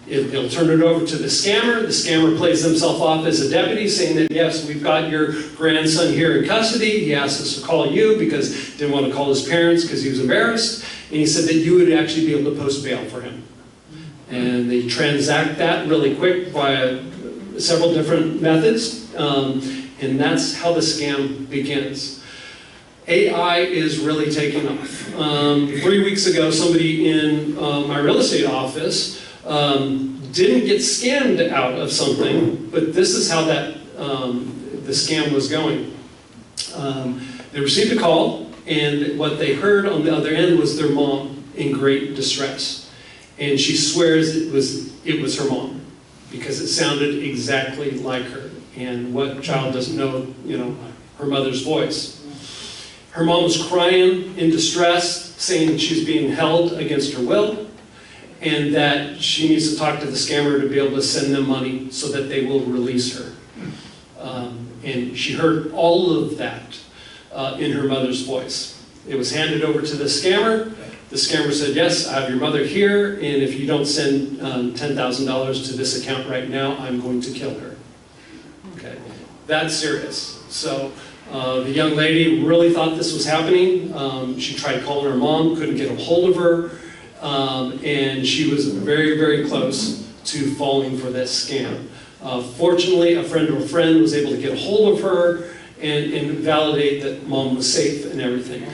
Speaker 17: They'll turn it over to the scammer plays himself off as a deputy, saying that, yes, we've got your grandson here in custody. He asked us to call you because he didn't want to call his parents because he was embarrassed. And he said that you would actually be able to post bail for him. And they transact that really quick via several different methods. And that's how the scam begins. AI is really taking off. 3 weeks ago, somebody in my real estate office didn't get scammed out of something, but this is how that the scam was going. They received a call, and what they heard on the other end was their mom in great distress. And she swears it was her mom, because it sounded exactly like her. And what child doesn't know, her mother's voice? Her mom was crying in distress, saying that she's being held against her will, and that she needs to talk to the scammer to be able to send them money so that they will release her. And she heard all of that in her mother's voice. It was handed over to the scammer. The scammer said, yes, I have your mother here, and if you don't send $10,000 to this account right now, I'm going to kill her. Okay, that's serious. So the young lady really thought this was happening. She tried calling her mom, couldn't get a hold of her, and she was very, very close to falling for this scam. Fortunately, a friend of a friend was able to get a hold of her and validate that mom was safe and everything.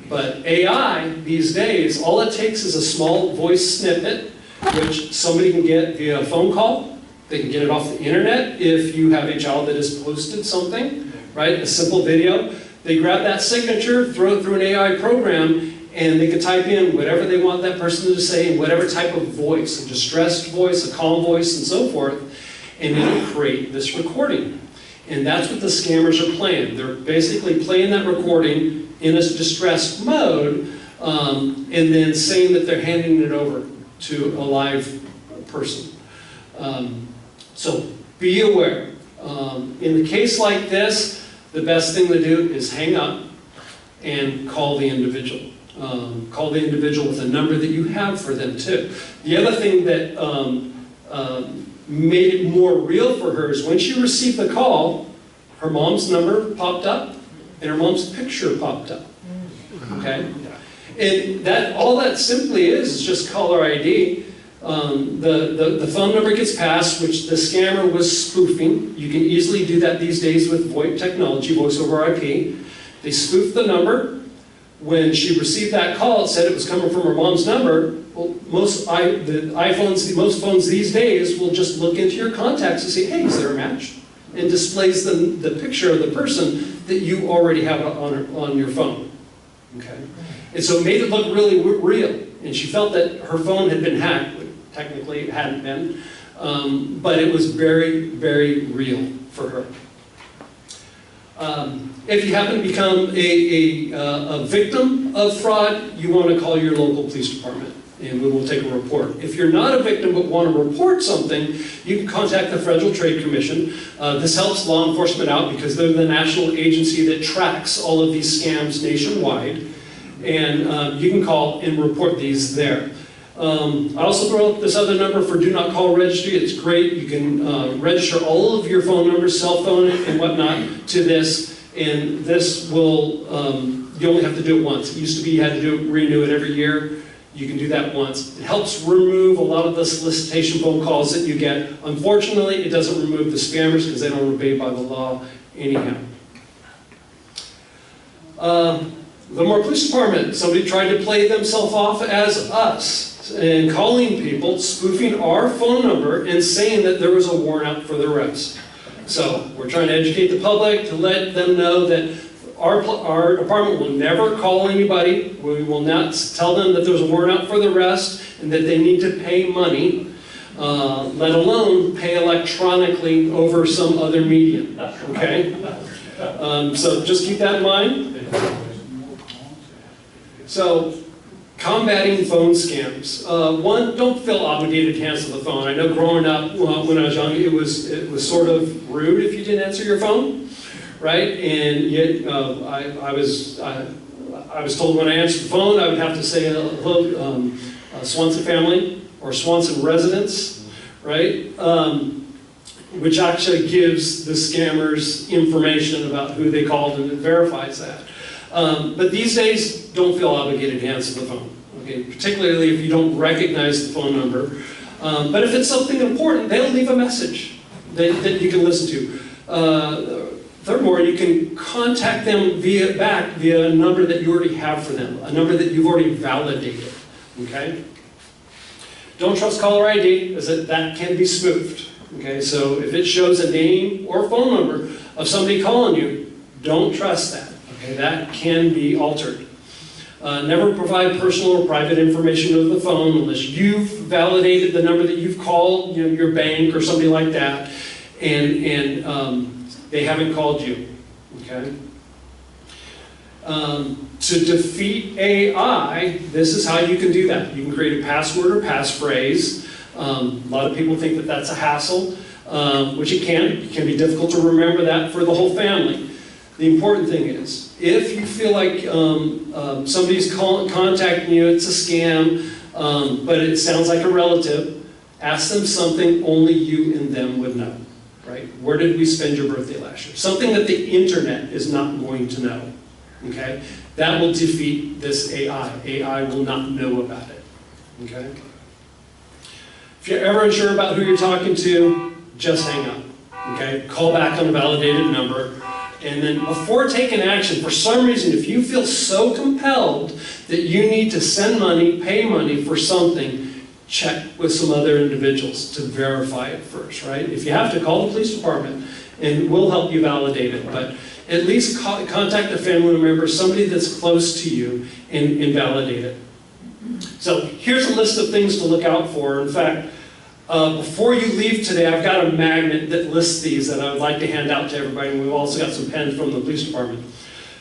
Speaker 17: But AI, these days, all it takes is a small voice snippet, which somebody can get via a phone call. They can get it off the internet if you have a child that has posted something, right? A simple video. They grab that signature, throw it through an AI program, and they can type in whatever they want that person to say in whatever type of voice, a distressed voice, a calm voice, and so forth, and it'll create this recording. And that's what the scammers are playing. They're basically playing that recording in a distressed mode, and then saying that they're handing it over to a live person. So be aware. In the case like this, the best thing to do is hang up and call the individual. Call the individual with a number that you have for them too. The other thing that made it more real for her is when she received the call, her mom's number popped up and her mom's picture popped up. Okay? And all that simply is just caller ID. The phone number gets passed, which the scammer was spoofing. You can easily do that these days with VoIP technology, voice over IP. They spoofed the number. When she received that call, it said it was coming from her mom's number. Well, most phones these days will just look into your contacts and say, hey, is there a match? And displays the picture of the person that you already have on your phone. Okay? And so it made it look really real. And she felt that her phone had been hacked. Technically, it hadn't been. But it was very, very real for her. If you happen to become a victim of fraud, you want to call your local police department, and we will take a report. If you're not a victim but want to report something, you can contact the Federal Trade Commission. This helps law enforcement out because they're the national agency that tracks all of these scams nationwide. And you can call and report these there. I also throw up this other number for Do Not Call Registry. It's great. You can register all of your phone numbers, cell phone and whatnot to this. And this will, you only have to do it once. It used to be you had to renew it every year. You can do that once. It helps remove a lot of the solicitation phone calls that you get. Unfortunately, it doesn't remove the spammers because they don't obey by the law anyhow. The Livermore Police Department, somebody tried to play themselves off as us and calling people, spoofing our phone number and saying that there was a warrant out for their arrest. So we're trying to educate the public to let them know that our department will never call anybody. We will not tell them that there's a warrant out for the arrest and that they need to pay money, let alone pay electronically over some other medium, okay? So just keep that in mind. So, combating phone scams. One, don't feel obligated to answer the phone. I know growing up, when I was young, it was sort of rude if you didn't answer your phone, right? And yet, I was told when I answered the phone, I would have to say hello, Swanson family or Swanson residents, right? Which actually gives the scammers information about who they called and it verifies that. But these days, don't feel obligated to answer the phone, okay? Particularly if you don't recognize the phone number. But if it's something important, they'll leave a message that you can listen to. Furthermore, you can contact them via a number that you already have for them, a number that you've already validated, okay? Don't trust caller ID, as that can be spoofed, okay? So if it shows a name or phone number of somebody calling you, don't trust that. Okay, that can be altered. Never provide personal or private information over the phone unless you've validated the number that you've called, your bank or somebody like that, and they haven't called you. Okay. To defeat AI, this is how you can do that. You can create a password or passphrase. A lot of people think that that's a hassle, which it can. It can be difficult to remember that for the whole family. The important thing is, if you feel like somebody's contacting you, it's a scam, but it sounds like a relative, ask them something only you and them would know, right? Where did we spend your birthday last year? Something that the internet is not going to know, okay? That will defeat this AI. AI will not know about it, okay? If you're ever unsure about who you're talking to, just hang up, okay? Call back on a validated number. And then before taking action, for some reason, if you feel so compelled that you need to send money, pay money for something, check with some other individuals to verify it first, right? If you have to, call the police department and we'll help you validate it. But at least contact a family member, somebody that's close to you, and validate it. So here's a list of things to look out for. In fact, before you leave today, I've got a magnet that lists these that I would like to hand out to everybody, and we've also got some pens from the police department.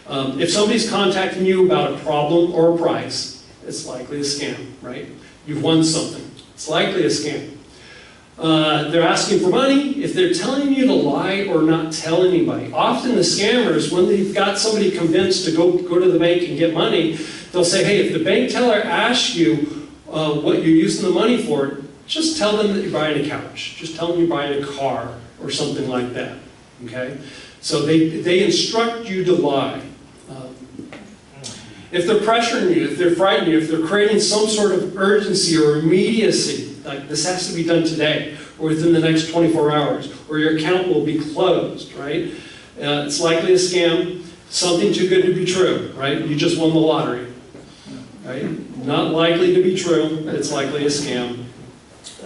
Speaker 17: If somebody's contacting you about a problem or a price, it's likely a scam, right? You've won something. It's likely a scam. They're asking for money. If they're telling you to lie or not tell anybody, often the scammers, when they've got somebody convinced to go to the bank and get money, they'll say, hey, if the bank teller asks you what you're using the money for, just tell them that you're buying a couch. Just tell them you're buying a car or something like that, okay? So they instruct you to lie. If they're pressuring you, if they're frightening you, if they're creating some sort of urgency or immediacy, like this has to be done today or within the next 24 hours, or your account will be closed, right? It's likely a scam, something too good to be true, right? You just won the lottery, right? Not likely to be true, it's likely a scam.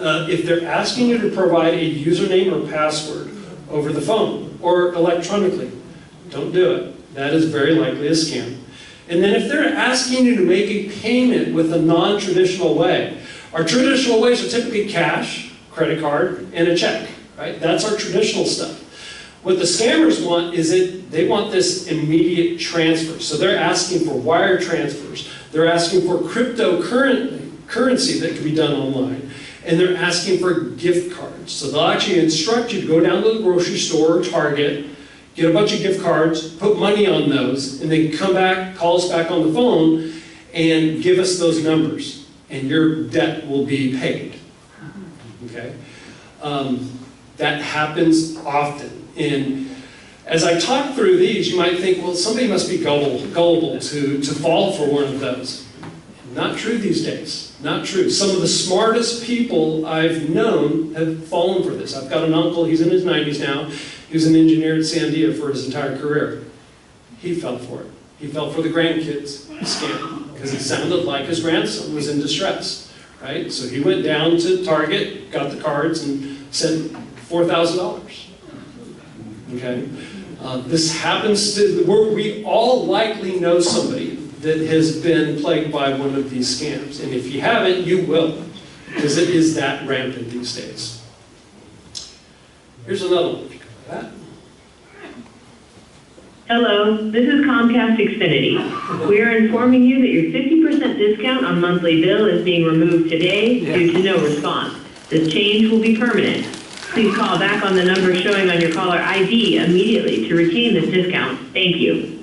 Speaker 17: If they're asking you to provide a username or password over the phone or electronically, don't do it. That is very likely a scam. And then if they're asking you to make a payment with a non-traditional way, our traditional ways are typically cash, credit card, and a check, right? That's our traditional stuff. What the scammers want is they want this immediate transfer. So they're asking for wire transfers. They're asking for cryptocurrency that can be done online. And they're asking for gift cards. So they'll actually instruct you to go down to the grocery store or Target, get a bunch of gift cards, put money on those, and then come back, call us back on the phone, and give us those numbers, and your debt will be paid. Okay? That happens often. And as I talk through these, you might think, well, somebody must be gullible to fall for one of those. Not true these days. Not true. Some of the smartest people I've known have fallen for this. I've got an uncle, he's in his 90s now. He was an engineer at Sandia for his entire career. He fell for it. He fell for the grandkids scam because it sounded like his grandson was in distress, right? So he went down to Target, got the cards, and sent $4,000. Okay? This happens to, we all likely know somebody that has been plagued by one of these scams. And if you haven't, you will, because it is that rampant these days. Here's another one. That.
Speaker 21: Hello, this is Comcast Xfinity. We are informing you that your 50% discount on monthly bill is being removed today due to no response. This change will be permanent. Please call back on the number showing on your caller ID immediately to retain this discount. Thank you.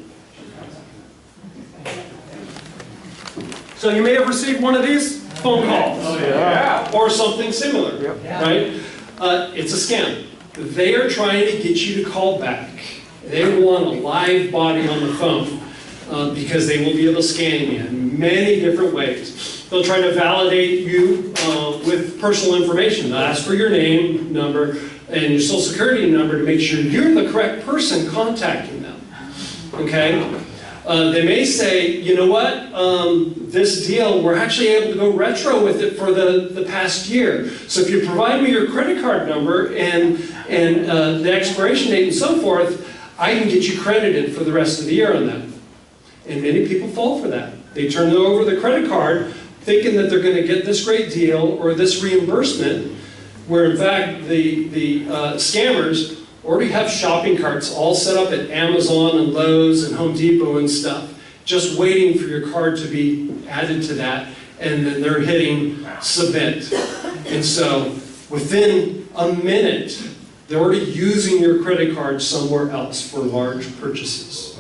Speaker 17: So you may have received one of these phone calls.
Speaker 4: Oh, yeah.
Speaker 17: Or something similar, right? It's a scam. They are trying to get you to call back. They want a live body on the phone because they will be able to scan you in many different ways. They'll try to validate you with personal information. They'll ask for your name, number, and your social security number to make sure you're the correct person contacting them. Okay? They may say, you know what, this deal, we're actually able to go retro with it for the past year. So if you provide me your credit card number and the expiration date and so forth, I can get you credited for the rest of the year on that. And many people fall for that. They turn over the credit card thinking that they're going to get this great deal or this reimbursement, where in fact the scammers already have shopping carts all set up at Amazon and Lowe's and Home Depot and stuff, just waiting for your card to be added to that, and then they're hitting submit. And so within a minute, they're already using your credit card somewhere else for large purchases.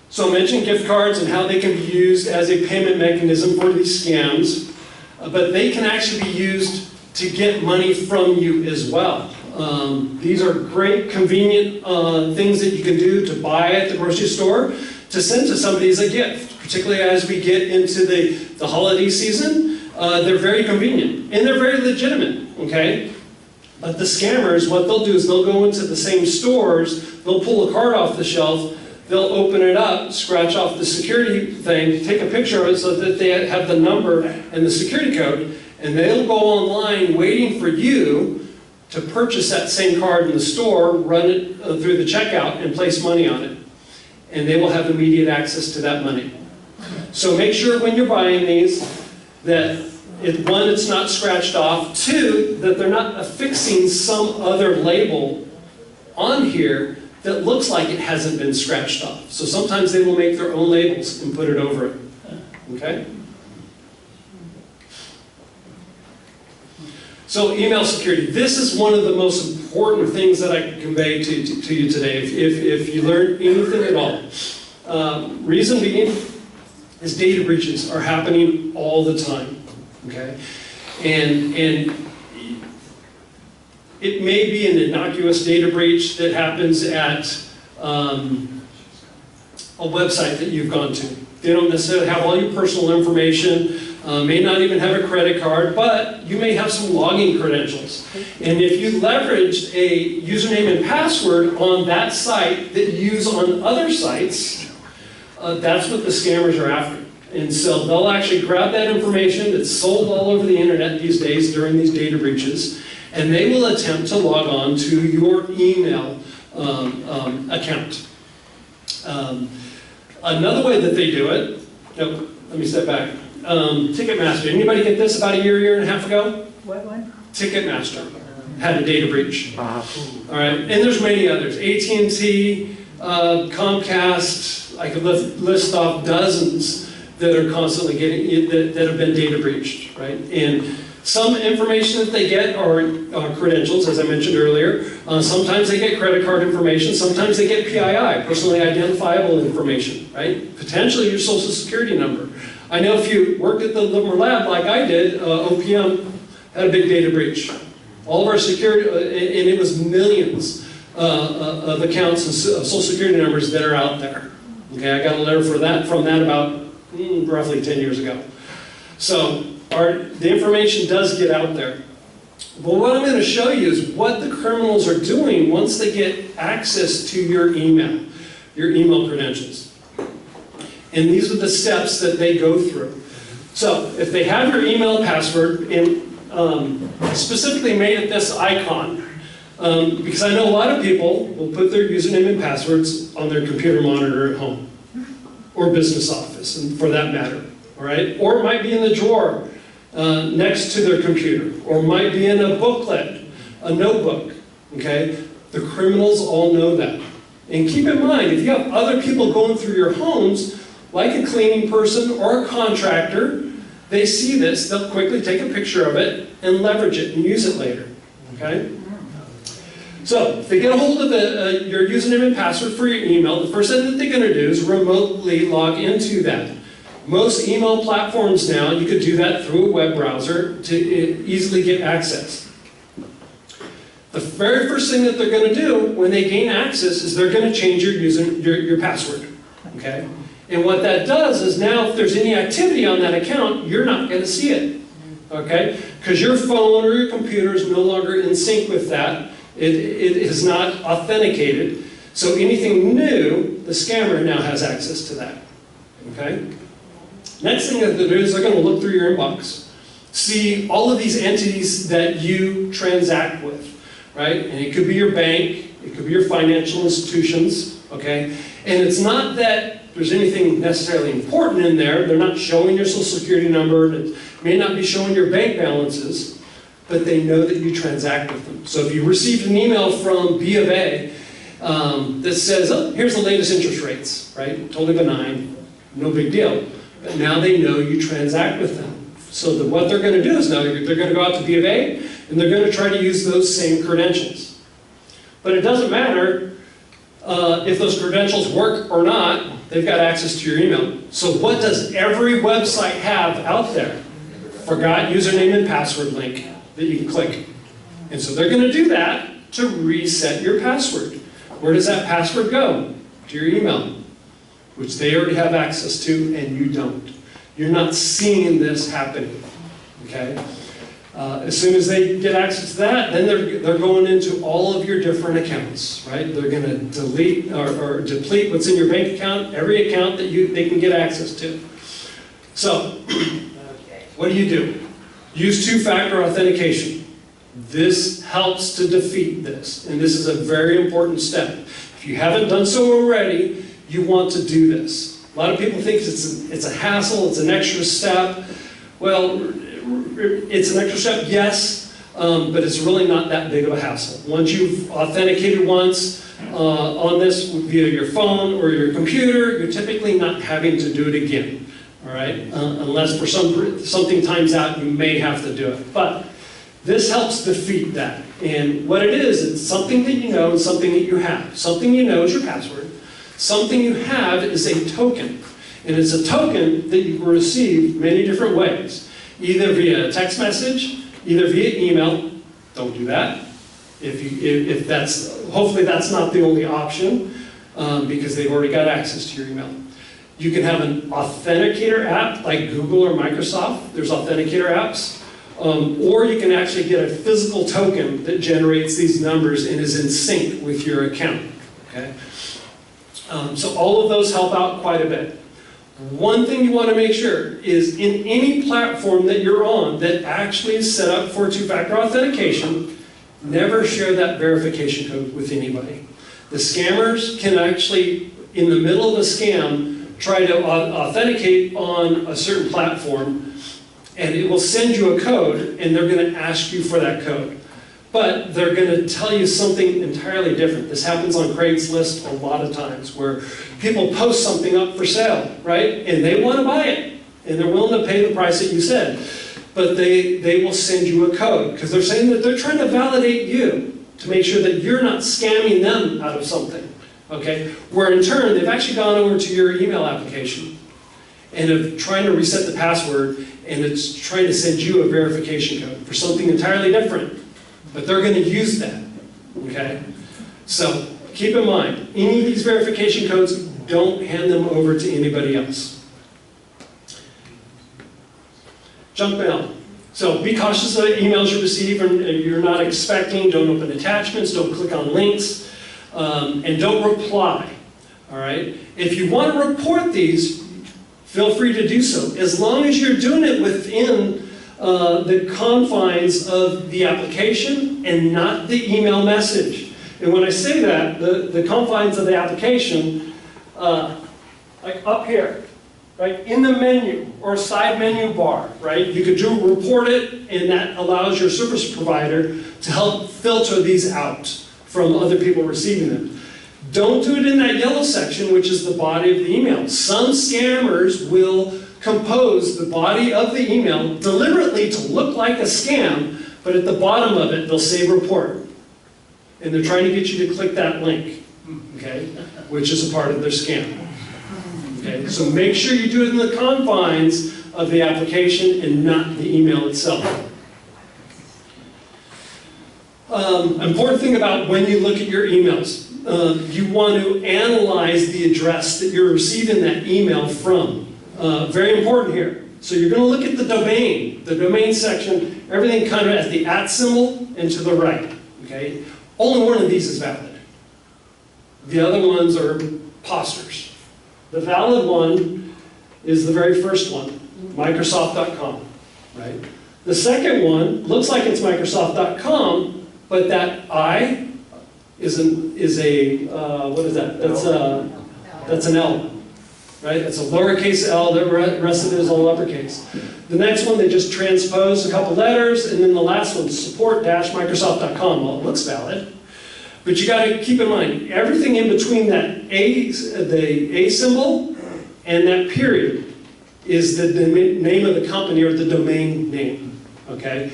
Speaker 17: So I mentioned gift cards and how they can be used as a payment mechanism for these scams, but they can actually be used to get money from you as well. These are great, convenient things that you can do to buy at the grocery store to send to somebody as a gift, particularly as we get into the holiday season. They're very convenient, and they're very legitimate, okay? But the scammers, what they'll do is they'll go into the same stores, they'll pull a card off the shelf, they'll open it up, scratch off the security thing, take a picture of it so that they have the number and the security code, and they'll go online waiting for you to purchase that same card in the store, run it through the checkout, and place money on it. And they will have immediate access to that money. So make sure when you're buying these that one, it's not scratched off. Two, that they're not affixing some other label on here that looks like it hasn't been scratched off. So sometimes they will make their own labels and put it over it. Okay? So email security. This is one of the most important things that I can convey to you today, if you learned anything at all. Reason being is data breaches are happening all the time. Okay? And it may be an innocuous data breach that happens at a website that you've gone to. They don't necessarily have all your personal information, may not even have a credit card, but you may have some login credentials. And if you leveraged a username and password on that site that you use on other sites, that's what the scammers are after. And so they'll actually grab that information that's sold all over the internet these days during these data breaches, and they will attempt to log on to your email account. Another way that they do it, let me step back. Ticketmaster, anybody get this about a year and a half ago?
Speaker 16: What one?
Speaker 17: Ticketmaster had a data breach. All right, and there's many others. AT&T, Comcast, I could list off dozens that are constantly getting, that have been data breached, right? And Some information that they get are credentials, as I mentioned earlier. Sometimes they get credit card information. Sometimes they get PII, personally identifiable information, right? Potentially your social security number. I know if you worked at the Livermore lab like I did, OPM had a big data breach. All of our security, and it was millions of accounts and social security numbers that are out there. Okay, I got a letter from that about roughly 10 years ago. So the information does get out there. But what I'm going to show you is what the criminals are doing once they get access to your email credentials. And these are the steps that they go through. So if they have your email password, and specifically made it this icon, because I know a lot of people will put their username and passwords on their computer monitor at home, or business office, and for that matter, all right? Or it might be in the drawer next to their computer, or might be in a booklet, a notebook, okay? The criminals all know that. And keep in mind, if you have other people going through your homes, like a cleaning person or a contractor, they see this, they'll quickly take a picture of it and leverage it and use it later, okay? So, if they get a hold of your username and password for your email, the first thing that they're going to do is remotely log into that. Most email platforms now, you could do that through a web browser to easily get access. The very first thing that they're going to do when they gain access is they're going to change your password, okay? And what that does is now if there's any activity on that account, you're not going to see it, okay? Because your phone or your computer is no longer in sync with that. It is not authenticated. So anything new, the scammer now has access to that, okay? Next thing that they'll do is they're going to look through your inbox, see all of these entities that you transact with, right? And it could be your bank, it could be your financial institutions, okay? And it's not that there's anything necessarily important in there. They're not showing your social security number. It may not be showing your bank balances, but they know that you transact with them. So if you received an email from B of A that says, oh, here's the latest interest rates, right? Totally benign, no big deal. But now they know you transact with them. So what they're going to do is now they're going to go out to B of A and they're going to try to use those same credentials. But it doesn't matter if those credentials work or not. They've got access to your email. So what does every website have out there? Forgot username and password link that you can click. And so they're going to do that to reset your password. Where does that password go? To your email, which they already have access to and you don't. You're not seeing this happening, okay? As soon as they get access to that, then they're going into all of your different accounts, right? They're going to delete or deplete what's in your bank account, every account that they can get access to. So, what do? Use two-factor authentication. This helps to defeat this, and this is a very important step. If you haven't done so already, you want to do this. A lot of people think it's a hassle, it's an extra step. Well, it's an extra step, yes, but it's really not that big of a hassle. Once you've authenticated once on this via your phone or your computer, you're typically not having to do it again, all right? Unless for something times out, you may have to do it. But this helps defeat that. And what it is, it's something that you know and something that you have. Something you know is your password. Something you have is a token. And it's a token that you can receive many different ways. Either via text message, either via email. Don't do that. If that's, hopefully that's not the only option because they've already got access to your email. You can have an authenticator app like Google or Microsoft. There's authenticator apps. Or you can actually get a physical token that generates these numbers and is in sync with your account. Okay? So all of those help out quite a bit. One thing you want to make sure is in any platform that you're on that actually is set up for two-factor authentication, never share that verification code with anybody. The scammers can actually, in the middle of a scam, try to authenticate on a certain platform, and it will send you a code, and they're going to ask you for that code. But they're going to tell you something entirely different. This happens on Craigslist a lot of times, where people post something up for sale, right? And they want to buy it, and they're willing to pay the price that you said. but they will send you a code, because they're saying that they're trying to validate you to make sure that you're not scamming them out of something, okay? Where in turn, they've actually gone over to your email application and have trying to reset the password, and it's trying to send you a verification code for something entirely different, but they're going to use that, okay? So keep in mind, any of these verification codes, don't hand them over to anybody else. Junk mail. So be cautious of emails you receive and you're not expecting. Don't open attachments, don't click on links, and don't reply, all right? If you want to report these, feel free to do so, as long as you're doing it within the confines of the application and not the email message. And when I say that, the confines of the application, like up here, right, in the menu or side menu bar, right, you could do report it, and that allows your service provider to help filter these out from other people receiving them. Don't do it in that yellow section, which is the body of the email. Some scammers will compose the body of the email deliberately to look like a scam, but at the bottom of it, they'll say report. And they're trying to get you to click that link, okay, which is a part of their scam. Okay, so make sure you do it in the confines of the application and not the email itself. Important thing about when you look at your emails, you want to analyze the address that you're receiving that email from. Very important here. So you're going to look at the domain section, everything kind of at the @ symbol and to the right. Okay? Only one of these is valid. The other ones are imposters. The valid one is the very first one, Microsoft.com. Right? The second one looks like it's Microsoft.com, but that I is a what is that? That's an L, right? That's a lowercase L. The rest of it is all uppercase. The next one, they just transpose a couple letters, and then the last one, support-microsoft.com. Well, it looks valid, but you got to keep in mind everything in between that the A symbol and that period is the name of the company or the domain name. Okay.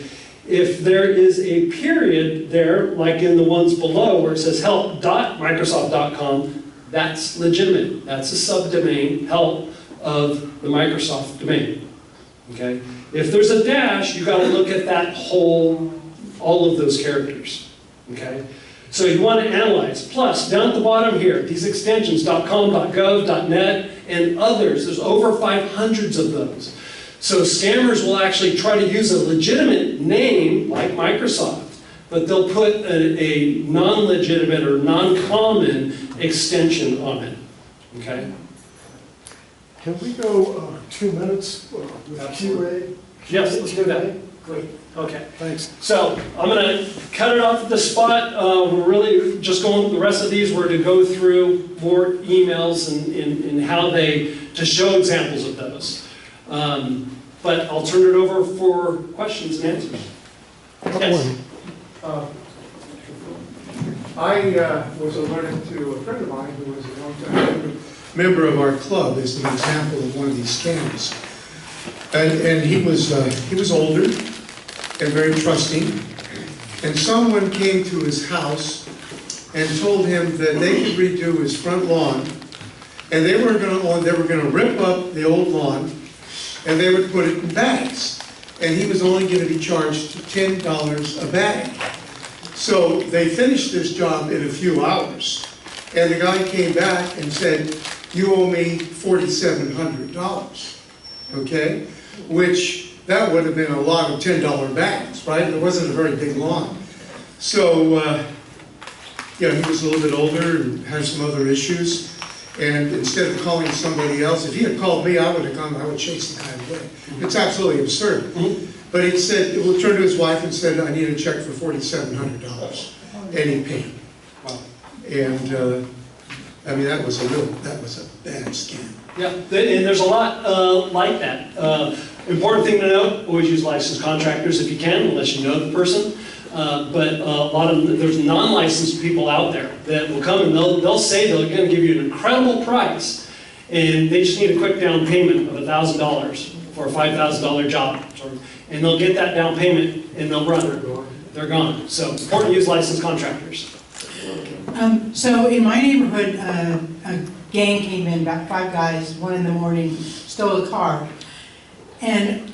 Speaker 17: If there is a period there, like in the ones below where it says help.microsoft.com, that's legitimate. That's a subdomain, help, of the Microsoft domain. Okay? If there's a dash, you've got to look at that whole, all of those characters. Okay? So you want to analyze. Plus, down at the bottom here, these extensions, .com, .gov, .net, and others, there's over 500 of those. So scammers will actually try to use a legitimate name like Microsoft, but they'll put a non-legitimate or non-common extension on it. Okay?
Speaker 2: Can we go 2 minutes with QA?
Speaker 17: Yes, let's do that. Great. Okay.
Speaker 2: Thanks.
Speaker 17: So I'm going to cut it off at the spot. We're really just going, the rest of these were to go through more emails and how they, to show examples of those. But I'll turn it over for questions and answers. Yes.
Speaker 15: I was alerted to a friend of mine who was a long-time member of our club as an example of one of these scams. And he was older and very trusting. And someone came to his house and told him that they could redo his front lawn, and they were going to rip up the old lawn, and they would put it in bags. And he was only going to be charged $10 a bag. So they finished this job in a few hours. And the guy came back and said, "You owe me $4,700, okay? Which, that would have been a lot of $10 bags, right? It wasn't a very big lawn. So, he was a little bit older and had some other issues. And instead of calling somebody else, if he had called me, I would chase the guy away. It's absolutely absurd. But he said, well, turned to his wife and said, "I need a check for $4,700. And he paid. Wow. And, that was a bad scam.
Speaker 17: Yeah, and there's a lot like that. Important thing to know, always use licensed contractors if you can, unless you know the person. But a lot of there's non-licensed people out there that will come and they'll say they're going to give you an incredible price, and they just need a quick down payment of $1,000 for a $5,000 job. And they'll get that down payment and they'll run it. They're gone. So important to use licensed contractors.
Speaker 6: So in my neighborhood, a gang came in, about 5 guys, 1 in the morning, stole a car. And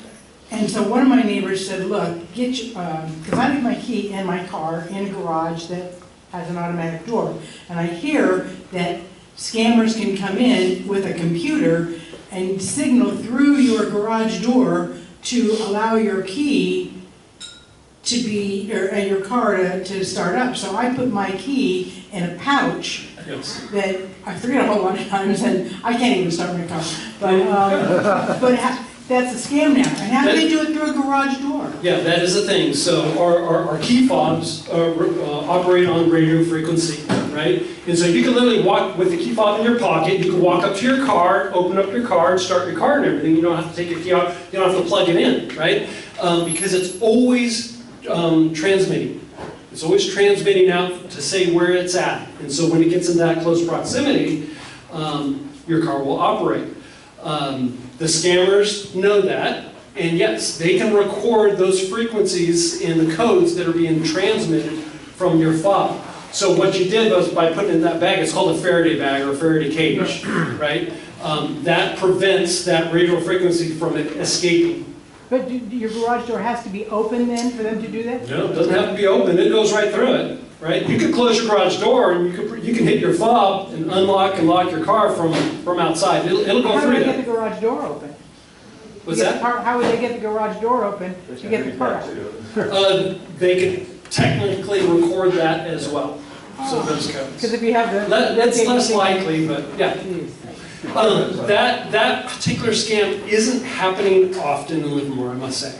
Speaker 6: so one of my neighbors said, look, get your, because I leave my key in my car in a garage that has an automatic door. And I hear that scammers can come in with a computer and signal through your garage door to allow your key to be, or your car to start up. So I put my key in a pouch that I forget a whole lot of times, and I can't even start my car. But that's a scam now. And how do they do it through a garage door?
Speaker 17: Yeah, that is a thing. So our key fobs operate on radio frequency, right? And so you can literally walk with the key fob in your pocket. You can walk up to your car, open up your car, and start your car and everything. You don't have to take your key out. You don't have to plug it in, right? Because it's always transmitting. It's always transmitting out to say where it's at. And so when it gets in that close proximity, your car will operate. The scammers know that, and yes, they can record those frequencies in the codes that are being transmitted from your fob. So what you did was, by putting it in that bag, it's called a Faraday bag or a Faraday cage, right? That prevents that radio frequency from it escaping.
Speaker 6: But your garage door has to be open then for them to do that?
Speaker 17: No, it doesn't have to be open. It goes right through it, right? You could close your garage door and you can hit your fob and unlock and lock your car from outside. It'll go
Speaker 6: How
Speaker 17: through
Speaker 6: would they
Speaker 17: that.
Speaker 6: get the garage door open?
Speaker 17: What's that?
Speaker 6: How would they get the garage door open to get the car out?
Speaker 17: They could technically record that as well. So those codes.
Speaker 6: Because if you have the...
Speaker 17: That's less likely, but yeah. That particular scam isn't happening often in Livermore, I must say.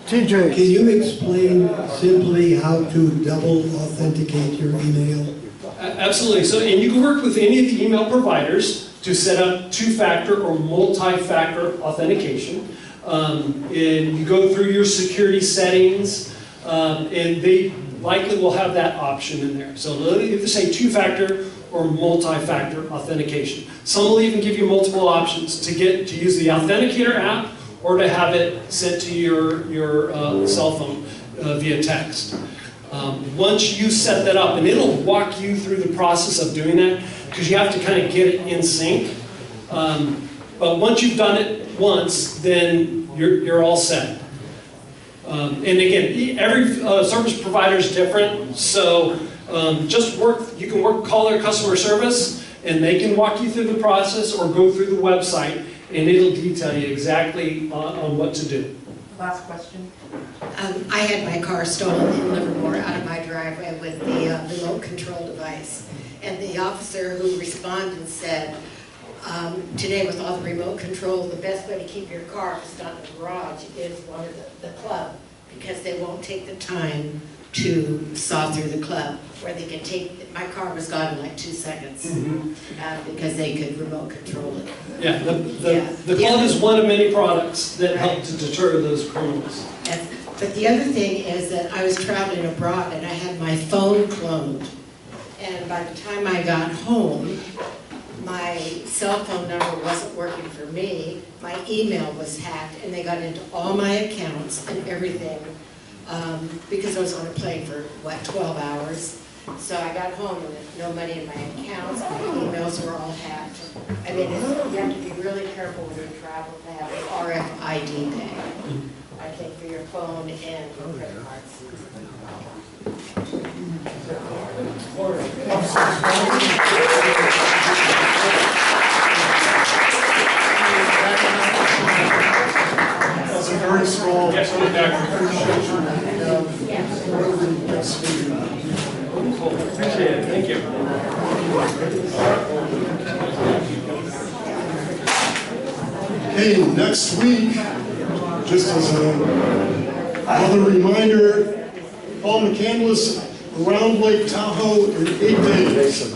Speaker 1: TJ, can you explain simply how to double authenticate your email?
Speaker 17: Absolutely. So, and you can work with any of the email providers to set up 2-factor or multi-factor authentication. And you go through your security settings, and they likely will have that option in there. So they'll either say 2-factor or multi-factor authentication. Some will even give you multiple options to use the Authenticator app or to have it sent to your cell phone via text. Once you set that up, and it'll walk you through the process of doing that, because you have to kind of get it in sync. But once you've done it once, then you're all set. And again, every service provider is different, so you can call their customer service, and they can walk you through the process, or go through the website, and it'll detail you exactly on what to do.
Speaker 10: Last question. I had my car stolen in Livermore out of my driveway with the remote control device. And the officer who responded said, today with all the remote control, the best way to keep your car, if it's not in the garage, is one of the club, because they won't take the time to saw through the club, where they can take, my car was gone in like 2 seconds, because they could remote control it.
Speaker 17: Yeah, the club is one of many products that help to deter those criminals.
Speaker 10: Yes. But the other thing is that I was traveling abroad and I had my phone cloned. And by the time I got home, my cell phone number wasn't working for me. My email was hacked and they got into all my accounts and everything, because I was on a plane for, 12 hours. So I got home and there's no money in my accounts, my emails were all hacked. I mean, you have to be really careful when you travel to have an RFID tag, I think, for your phone and your credit cards.
Speaker 2: That's a very small appreciation.
Speaker 17: Appreciate it. Thank you.
Speaker 2: Hey, next week, just as another reminder, Paul McCandless around Lake Tahoe in 8 days.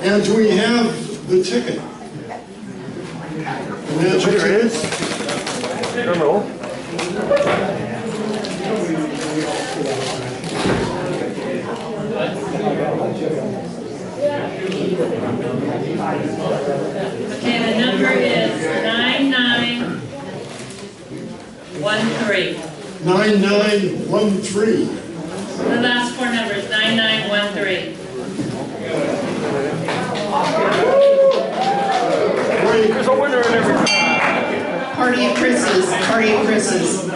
Speaker 2: And do we have the ticket? There it is.
Speaker 4: Hello.
Speaker 8: Okay, the number is 9913.
Speaker 2: 9913.
Speaker 8: The last four numbers, 9913.
Speaker 3: There's a winner in every time.
Speaker 10: Party of Chris's, Party of Chris's.